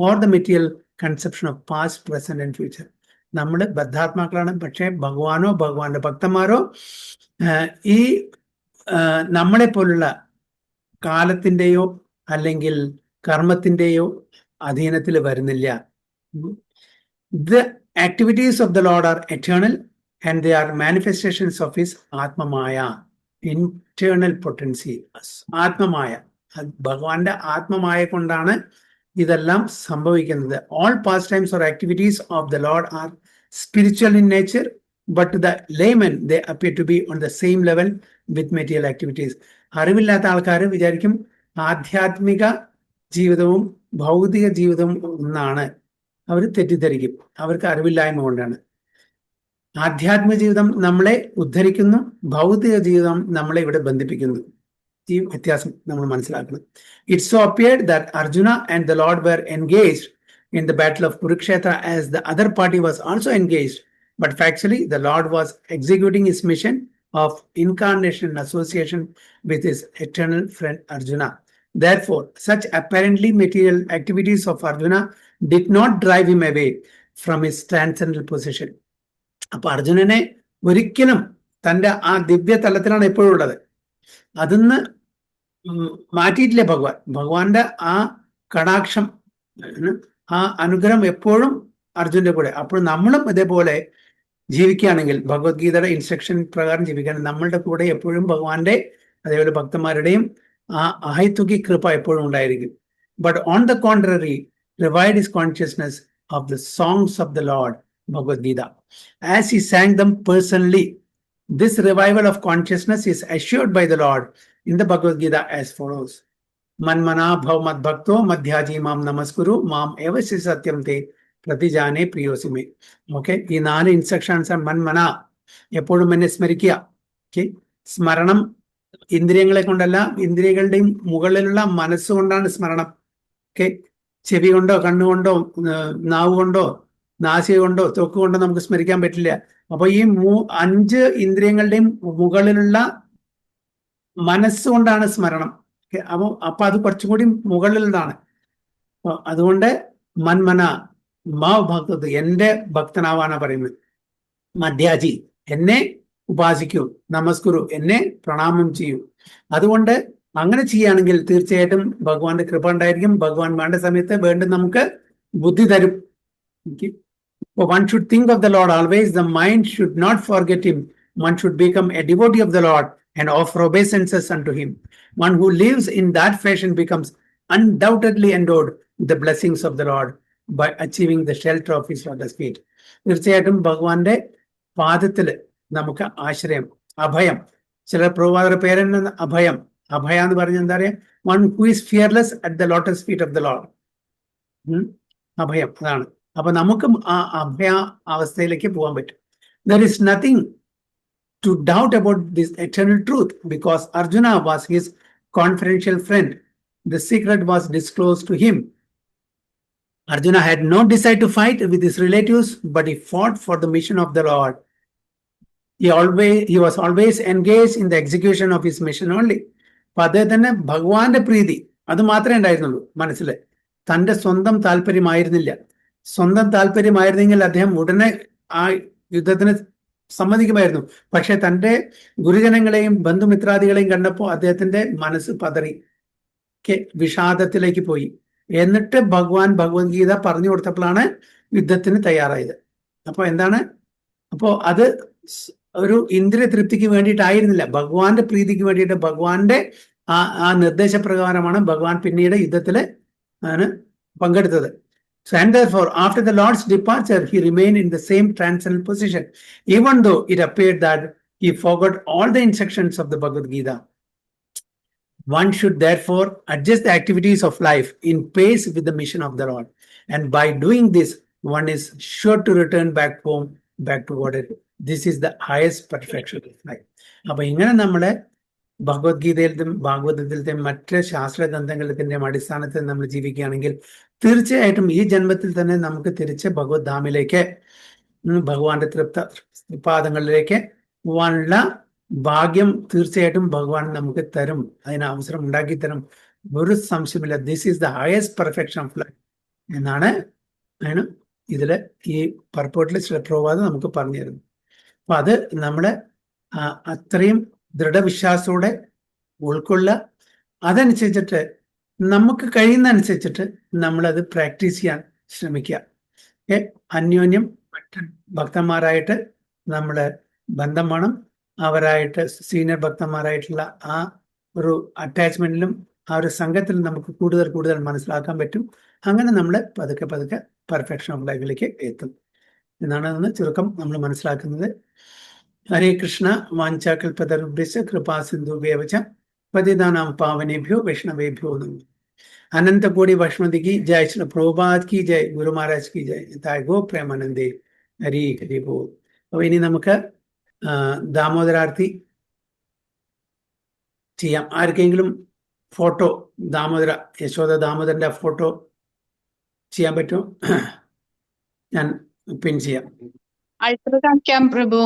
or the material conception of past, present and future. നമ്മൾ ബദ്ധാത്മാക്കളാണ്, പക്ഷേ ഭഗവാനോ ഭഗവാന്റെ ഭക്തന്മാരോ ഈ നമ്മളെ പോലുള്ള കാലത്തിൻ്റെയോ അല്ലെങ്കിൽ കർമ്മത്തിൻ്റെയോ അധീനത്തിൽ വരുന്നില്ല. The activities of the lord are eternal and they are manifestations of his atmamaya, internal potency. ആത്മമായ, ഭഗവാന്റെ ആത്മമായ കൊണ്ടാണ് ഇതെല്ലാം സംഭവിക്കുന്നത്. All pastimes or activities of the lord are spiritual in nature, but the layman they appear to be on the same level with material activities. അറിവില്ലാത്ത ആൾക്കാർ വിചാരിക്കും ആധ്യാത്മിക ജീവിതവും ഭൗതിക ജീവിതവും ഒന്നാണ്. അവർ തെറ്റിദ്ധരിക്കും, അവർക്ക് അറിവില്ലായ്മ കൊണ്ടാണ്. ആധ്യാത്മിക ജീവിതം നമ്മളെ ഉദ്ധരിക്കുന്നു, ഭൗതിക ജീവിതം നമ്മളെ ഇവിടെ ബന്ധിപ്പിക്കുന്നു. ഈ വ്യത്യാസം നമ്മൾ മനസ്സിലാക്കണം. It so appeared that Arjuna and the Lord were engaged in the battle of Kurukshetra as the other party was also engaged, but factually the Lord was executing his mission of incarnation and association with his eternal friend Arjuna. Therefore, such apparently material activities of Arjuna did not drive him away from his transcendental position. അപ്പൊ അർജുനനെ ഒരിക്കലും തൻ്റെ ആ ദിവ്യ തലത്തിലാണ് എപ്പോഴും ഉള്ളത്, അതിന്ന് മാറ്റിയിട്ടില്ലേ ഭഗവാൻ. ഭഗവാന്റെ ആ കടാക്ഷം, ആ അനുഗ്രഹം എപ്പോഴും അർജുന്റെ കൂടെ. അപ്പോൾ നമ്മളും ഇതേപോലെ ജീവിക്കുകയാണെങ്കിൽ, ഭഗവത്ഗീതയുടെ ഇൻസ്ട്രക്ഷൻ പ്രകാരം ജീവിക്കുകയാണെങ്കിൽ, നമ്മളുടെ കൂടെ എപ്പോഴും ഭഗവാന്റെ അതേപോലെ ഭക്തന്മാരുടെയും ആ അഹൈതുകി കൃപ എപ്പോഴും ഉണ്ടായിരിക്കും. But on the contrary, റിവൈഡ് his consciousness of the songs of the Lord, Bhagavad Gita, as he San dum personally. This revival of consciousness is assured by the Lord in the Bhagavad Gita as follows: Manmana bhav mad bhakto madhyaji mam namaskuru mam evasi satyam te pratijane priyosime. Okay, ഈ 4 ഇൻസ്ട്രക്ഷൻസ് ആണ്. മന്മന, എപ്പോഴും എന്നെ സ്മരിക്കുക. ഓക്കെ, സ്മരണം ഇന്ദ്രിയങ്ങളെ കൊണ്ടല്ല, ഇന്ദ്രിയങ്ങളുടെയും മുകളിലുള്ള മനസ്സുകൊണ്ടാണ് സ്മരണം. ഓക്കെ, ചെവി കൊണ്ടോ കണ്ണുകൊണ്ടോ നാവ് കൊണ്ടോ നാസിക കൊണ്ടോ ത്വക്ക് കൊണ്ടോ നമുക്ക് സ്മരിക്കാൻ പറ്റില്ല. അപ്പൊ ഈ 5 ഇന്ദ്രിയങ്ങളുടെയും മുകളിലുള്ള മനസ്സുകൊണ്ടാണ് സ്മരണം. അപ്പൊ അത് കുറച്ചും കൂടി മുകളിലുള്ളതാണ്. അതുകൊണ്ട് മന്മന മാവ് ഭക്തത്, എന്റെ ഭക്തനാവാനാ പറയുന്നത്. മധ്യാജി, എന്നെ ഉപാസിക്കൂ. നമസ്കുരു, എന്നെ പ്രണാമം ചെയ്യൂ. അതുകൊണ്ട് അങ്ങനെ ചെയ്യുകയാണെങ്കിൽ തീർച്ചയായിട്ടും ഭഗവാന്റെ കൃപ ഉണ്ടായിരിക്കും. ഭഗവാൻ വേണ്ട സമയത്ത് വേണ്ട നമുക്ക് ബുദ്ധി തരും. One should think of the Lord always. The mind should not forget him. One should become a devotee of the Lord and offer obeisances unto him. One who lives in that fashion becomes undoubtedly endowed with the blessings of the Lord by achieving the shelter of his lotus feet. തീർച്ചയായിട്ടും ഭഗവാന്റെ പാദത്തിൽ നമുക്ക് ആശ്രയം, അഭയം. ചില പ്രവാചകരുടെ പേരെന്ന അഭയം. അഭയ എന്ന് പറഞ്ഞാൽ എന്താ പറയാ? One who is fearless at the lotus feet of the Lord. അഭയം അതാണ്. അപ്പൊ നമുക്കും ആ അഭയ അവസ്ഥയിലേക്ക് പോകാൻ പറ്റും. There is nothing to doubt about this eternal truth because Arjuna was his confidential friend. The secret was disclosed to him. Arjuna had no desire to fight with his relatives, but he fought for the mission of the Lord. He was always engaged in the execution of his mission only. അപ്പൊ അദ്ദേഹത്തിന് ഭഗവാന്റെ പ്രീതി അത് മാത്രമേ ഉണ്ടായിരുന്നുള്ളൂ മനസ്സിൽ. തൻ്റെ സ്വന്തം താല്പര്യമായിരുന്നില്ല. സ്വന്തം താല്പര്യമായിരുന്നെങ്കിൽ അദ്ദേഹം ഉടനെ ആ യുദ്ധത്തിന് സമ്മതിക്കുമായിരുന്നു. പക്ഷെ തൻ്റെ ഗുരുജനങ്ങളെയും ബന്ധുമിത്രാദികളെയും കണ്ടപ്പോൾ അദ്ദേഹത്തിന്റെ മനസ്സ് പതറി, വിഷാദത്തിലേക്ക് പോയി. എന്നിട്ട് ഭഗവാൻ ഭഗവത്ഗീത പറഞ്ഞു കൊടുത്തപ്പോഴാണ് യുദ്ധത്തിന് തയ്യാറായത്. അപ്പൊ എന്താണ്? അപ്പോ അത് ഒരു ഇന്ദ്രിയ തൃപ്തിക്ക് വേണ്ടിയിട്ടായിരുന്നില്ല, ഭഗവാന്റെ പ്രീതിക്ക് വേണ്ടിയിട്ട്, ഭഗവാന്റെ ആ നിർദ്ദേശപ്രകാരമാണ് ഭഗവാൻ പിന്നീട് യുദ്ധത്തിൽ പങ്കെടുത്തത്. So, and therefore, after the Lord's departure, he remained in the same transcendental position, even though it appeared that he forgot all the instructions of the Bhagavad Gita. One should therefore adjust the activities of life in pace with the mission of the Lord. And by doing this, one is sure to return back home, back to Godhead. This is the highest perfection of life. അപ്പൊ ഇങ്ങനെ നമ്മളെ ഭഗവത്ഗീതയിലത്തെയും ഭാഗവതത്തിലത്തെയും മറ്റ് ശാസ്ത്രഗ്രന്ഥങ്ങളിലത്തിന്റെയും അടിസ്ഥാനത്തിൽ നമ്മൾ ജീവിക്കുകയാണെങ്കിൽ തീർച്ചയായിട്ടും ഈ ജന്മത്തിൽ തന്നെ നമുക്ക് തിരിച്ച് ഭഗവത് ധാമിലേക്ക് ഭഗവാന്റെ തൃപ്പാദങ്ങളിലേക്ക് പോകാനുള്ള ഭാഗ്യം തീർച്ചയായിട്ടും ഭഗവാൻ നമുക്ക് തരും, അതിന് അവസരം ഉണ്ടാക്കി തരും, ഒരു സംശയമില്ല. This is the highest perfection of life എന്നാണ് ഇതില് ഈ പർപ്പോട്ടിൽ പ്രഭാത നമുക്ക് പറഞ്ഞു തരുന്നു. അപ്പൊ അത് നമ്മള് അത്രയും ദൃഢവിശ്വാസത്തോടെ ഉൾക്കൊള്ളുക. അതനുസരിച്ചിട്ട് നമുക്ക് കഴിയുന്ന അനുസരിച്ചിട്ട് നമ്മളത് പ്രാക്ടീസ് ചെയ്യാൻ ശ്രമിക്കുക. അന്യോന്യം മറ്റ് ഭക്തന്മാരായിട്ട് നമ്മള് ബന്ധം വേണം. അവരായിട്ട് സീനിയർ ഭക്തന്മാരായിട്ടുള്ള ആ ഒരു അറ്റാച്ച്മെന്റിലും ആ ഒരു സംഘത്തിലും നമുക്ക് കൂടുതൽ കൂടുതൽ മനസ്സിലാക്കാൻ പറ്റും. അങ്ങനെ നമ്മൾ പതുക്കെ പതുക്കെ പെർഫെക്ഷൻ ഓഫ് ലൈഫിലേക്ക് എത്തും എന്നാണ് അതിന് ചുരുക്കം നമ്മൾ മനസ്സിലാക്കുന്നത്. ഹരേ കൃഷ്ണ. വാഞ്ചാകൽപതരുഭ്യശ്ച കൃപാ സിന്ധുഭ്യവച പതിതാനാം പാവനേഭ്യോ വൈഷ്ണവേഭ്യോ നമഃ. अनंत कोटि वैष्णवी की जय, श्री प्रभुपाद की जय, गुरु महाराज की जय, ताय गो प्रेमानंदे. हरि हरि बोल. അപ്പോൾ ഇനി നമുക്ക് ദാമോദരാർത്തി ചെയ്യാം. ആർക്കെങ്കിലും ഫോട്ടോ ദാമോദര യശോദ ദാമോദരന്റെ ഫോട്ടോ ചെയ്യാൻ പറ്റുമോ? ഞാൻ പിൻ ചെയ്യാം. കാണിക്കാം പ്രഭു.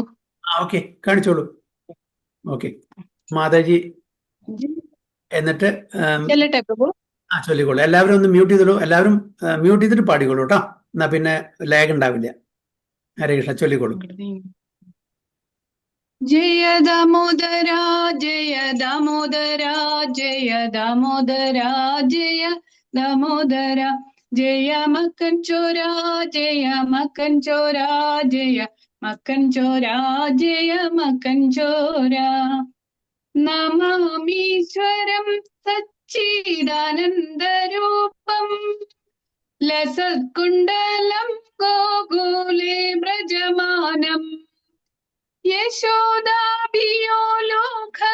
ഓക്കെ, കാണിച്ചോളൂ. ഓക്കെ മാതാജി. എന്നിട്ട് ചെല്ലട്ടെ പ്രഭു? ചൊല്ലിക്കോളൂ. എല്ലാവരും ഒന്ന് മ്യൂട്ട് ചെയ്തോളൂ. എല്ലാവരും മ്യൂട്ട് ചെയ്തിട്ട് പാടിക്കോളൂ കേട്ടോ, എന്നാ പിന്നെ ലാഗ് ഉണ്ടാവില്ല. ഹരേ കൃഷ്ണ, ചൊല്ലിക്കോളൂ. ജയ ദാമോദര ജയ ദാമോദര ജയ ദാമോദര ജയ ദാമോദര ജയ മക്കൻ ചോര ജയ മക്കൻ ചോര ജയ മക്കൻ ചോര ജയ മക്കൻ ചോര. നമാമീശ്വരം സച്ചിദാനന്ദരൂപം ലസത്കുണ്ടലം ഗോകുലേ വ്രജമാനം യശോദാഭിയോ ലോകലാദവമാനം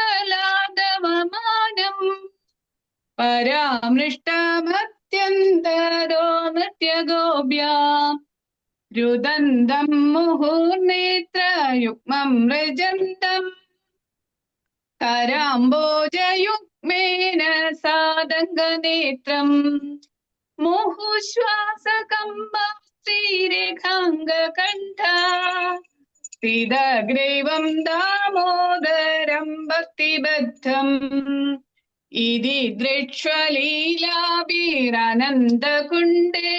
പരാമൃഷ്ടഭക്ത്യന്തരോ നൃത്യഗോപ്യാം രുദന്തം മുഹുർനേത്രയുഗ്മം മൃജന്തം കരാംബോജയുഗ്മേന സാദംഗനേത്രം മുഹുശ്വാസകംബശ്രീരേഖാംഗകണ്ഠ സ്ഥിതഗ്രീവം ദാമോദരം ഭക്തിബദ്ധം ഇതി ദൃക്ഷ്വലീലാഭിരാനന്ദകുണ്ഡേ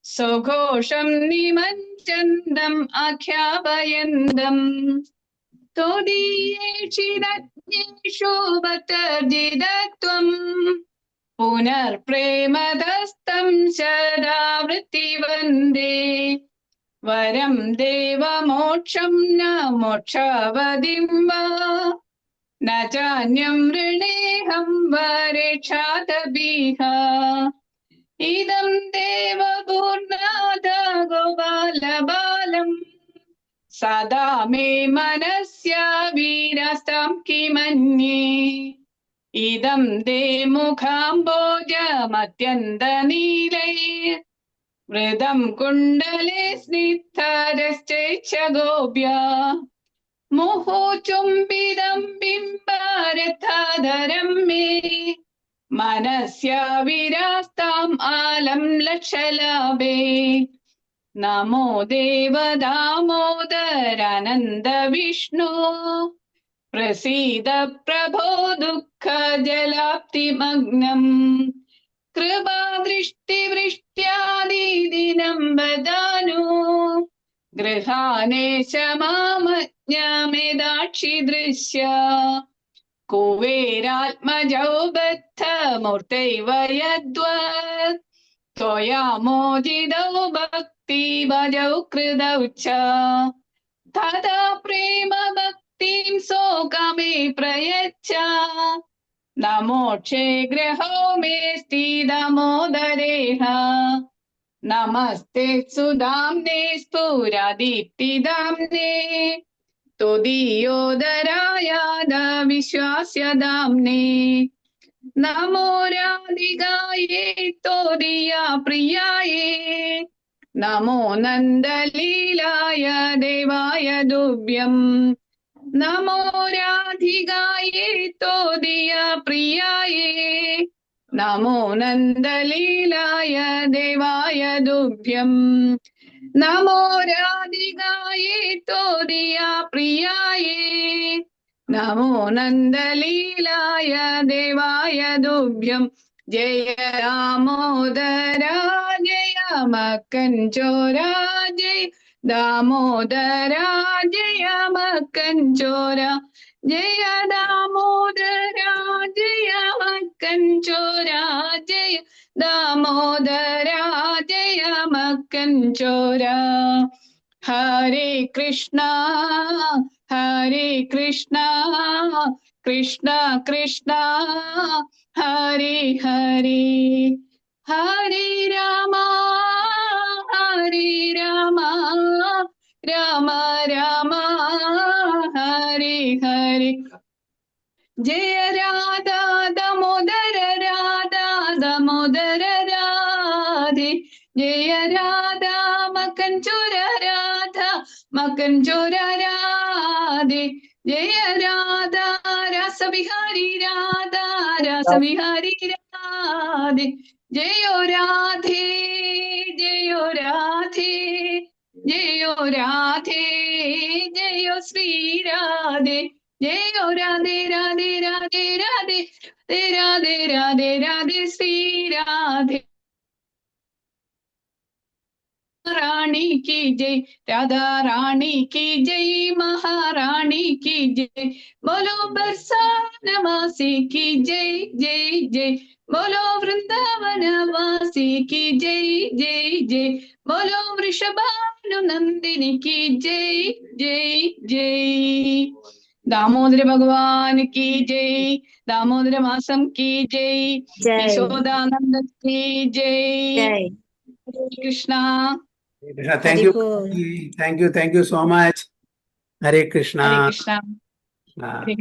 സ്വഘോഷം നിമഞ്ജന്തം ആഖ്യാപയന്തം തോദീയേഷിരജ്ഞേഷു ബതർജിതത്വം പുനർപ്രേമദസ്തം സദാ വൃത്തിവന്ദേ വരം ദേവമോക്ഷം ന മോക്ഷാവതിം വാ ന ചാന്യം ഋണേഹം വരേക്ഷാതബീഹ ഇദം ദേവപൂർണാദ ഗോപാലബാലം സദാ മേ മനസ്യ വീരസ്തം കിമന്യേ ഇദം ദേ മുഖാംബോജമത്യന്തനീലൈ വൃതം കുണ്ഡലേ സ്നിഗ്ധരശ്ചൈക്ഷ ഗോപ്യാ മുഹുചുംബിതം ബിംബരഥാധരം മേ മനസ്യ വിരാസ്താം ആലം ലക്ഷലാഭേ നമോ ദേവ ദാമോദരാനന്ദ വിഷ്ണു പ്രസീദ പ്രഭോ ദുഃഖ ജലാപ്തിമഗ്നം കൃപാദൃഷ്ടിവൃഷ്ട്യാദിദിനം വദാനു ഗൃഹാനേശ മാമജ്ഞാമേദാക്ഷി ദൃശ്യ കുവേരാത്മജൗ ബദ്ധമൂർത്തൈവ യദ്വത് ത്വയാ മോദിതൗ ഭക്തിഭജൗ കൃതൗ ച തഥാ പ്രേമ ഭക്തിം സോകമേ പ്രയച്ഛ नमोक्षे ग्रहो मेऽस्ति दामोदरेह नमस्ते सुदाम्ने स्फुरदीप्तिदाम्ने त्वदीयोदरायाद विश्वास्य दाम्ने नमो राधिकाये त्वदीया प्रियाये नमो नन्दलीलाय देवाय तुभ्यम् नमो राधिकाये त्वदीया प्रियाये नमो नन्दलीलाय देवाय तुभ्यम् नमो राधिकाये त्वदीया प्रियाये नमो नन्दलीलाय देवाय तुभ्यम् जय दामोदरा जय मकञ्चोरा जय दामोदरा जय मकञ्चोरा जय दामोदरा जय मकञ्चोरा जय दामोदरा जय मकञ्चोरा हरे कृष्णा कृष्ण कृष्ण हरे हरे हरे राम राम राम हरे हरे जय राधा दामोदर राधे जय राधा मकंचोर राधा मकंचोर राधे जय राधा रस बिहारी राधा रस बिहारी राधे जयो राधे जयो राधे जयो राधे जयो श्री राधे जयो राधे राधे राधे राधे राधे राधे राधे श्री राधे रानी की जय राधा रानी की जय महारानी की जय बोलो बरसानवासी की जय जय जय बोलो वृंदावन वासी की जय जय जय बोलो वृषभानुनंदिनी की जय जय जय दामोदर भगवान की जय दामोदर मासम की जय जय यशोदानंद की जय जय हरे Krishna Thank you. Thank you so much. Hare Krishna. Hare Krishna Ah.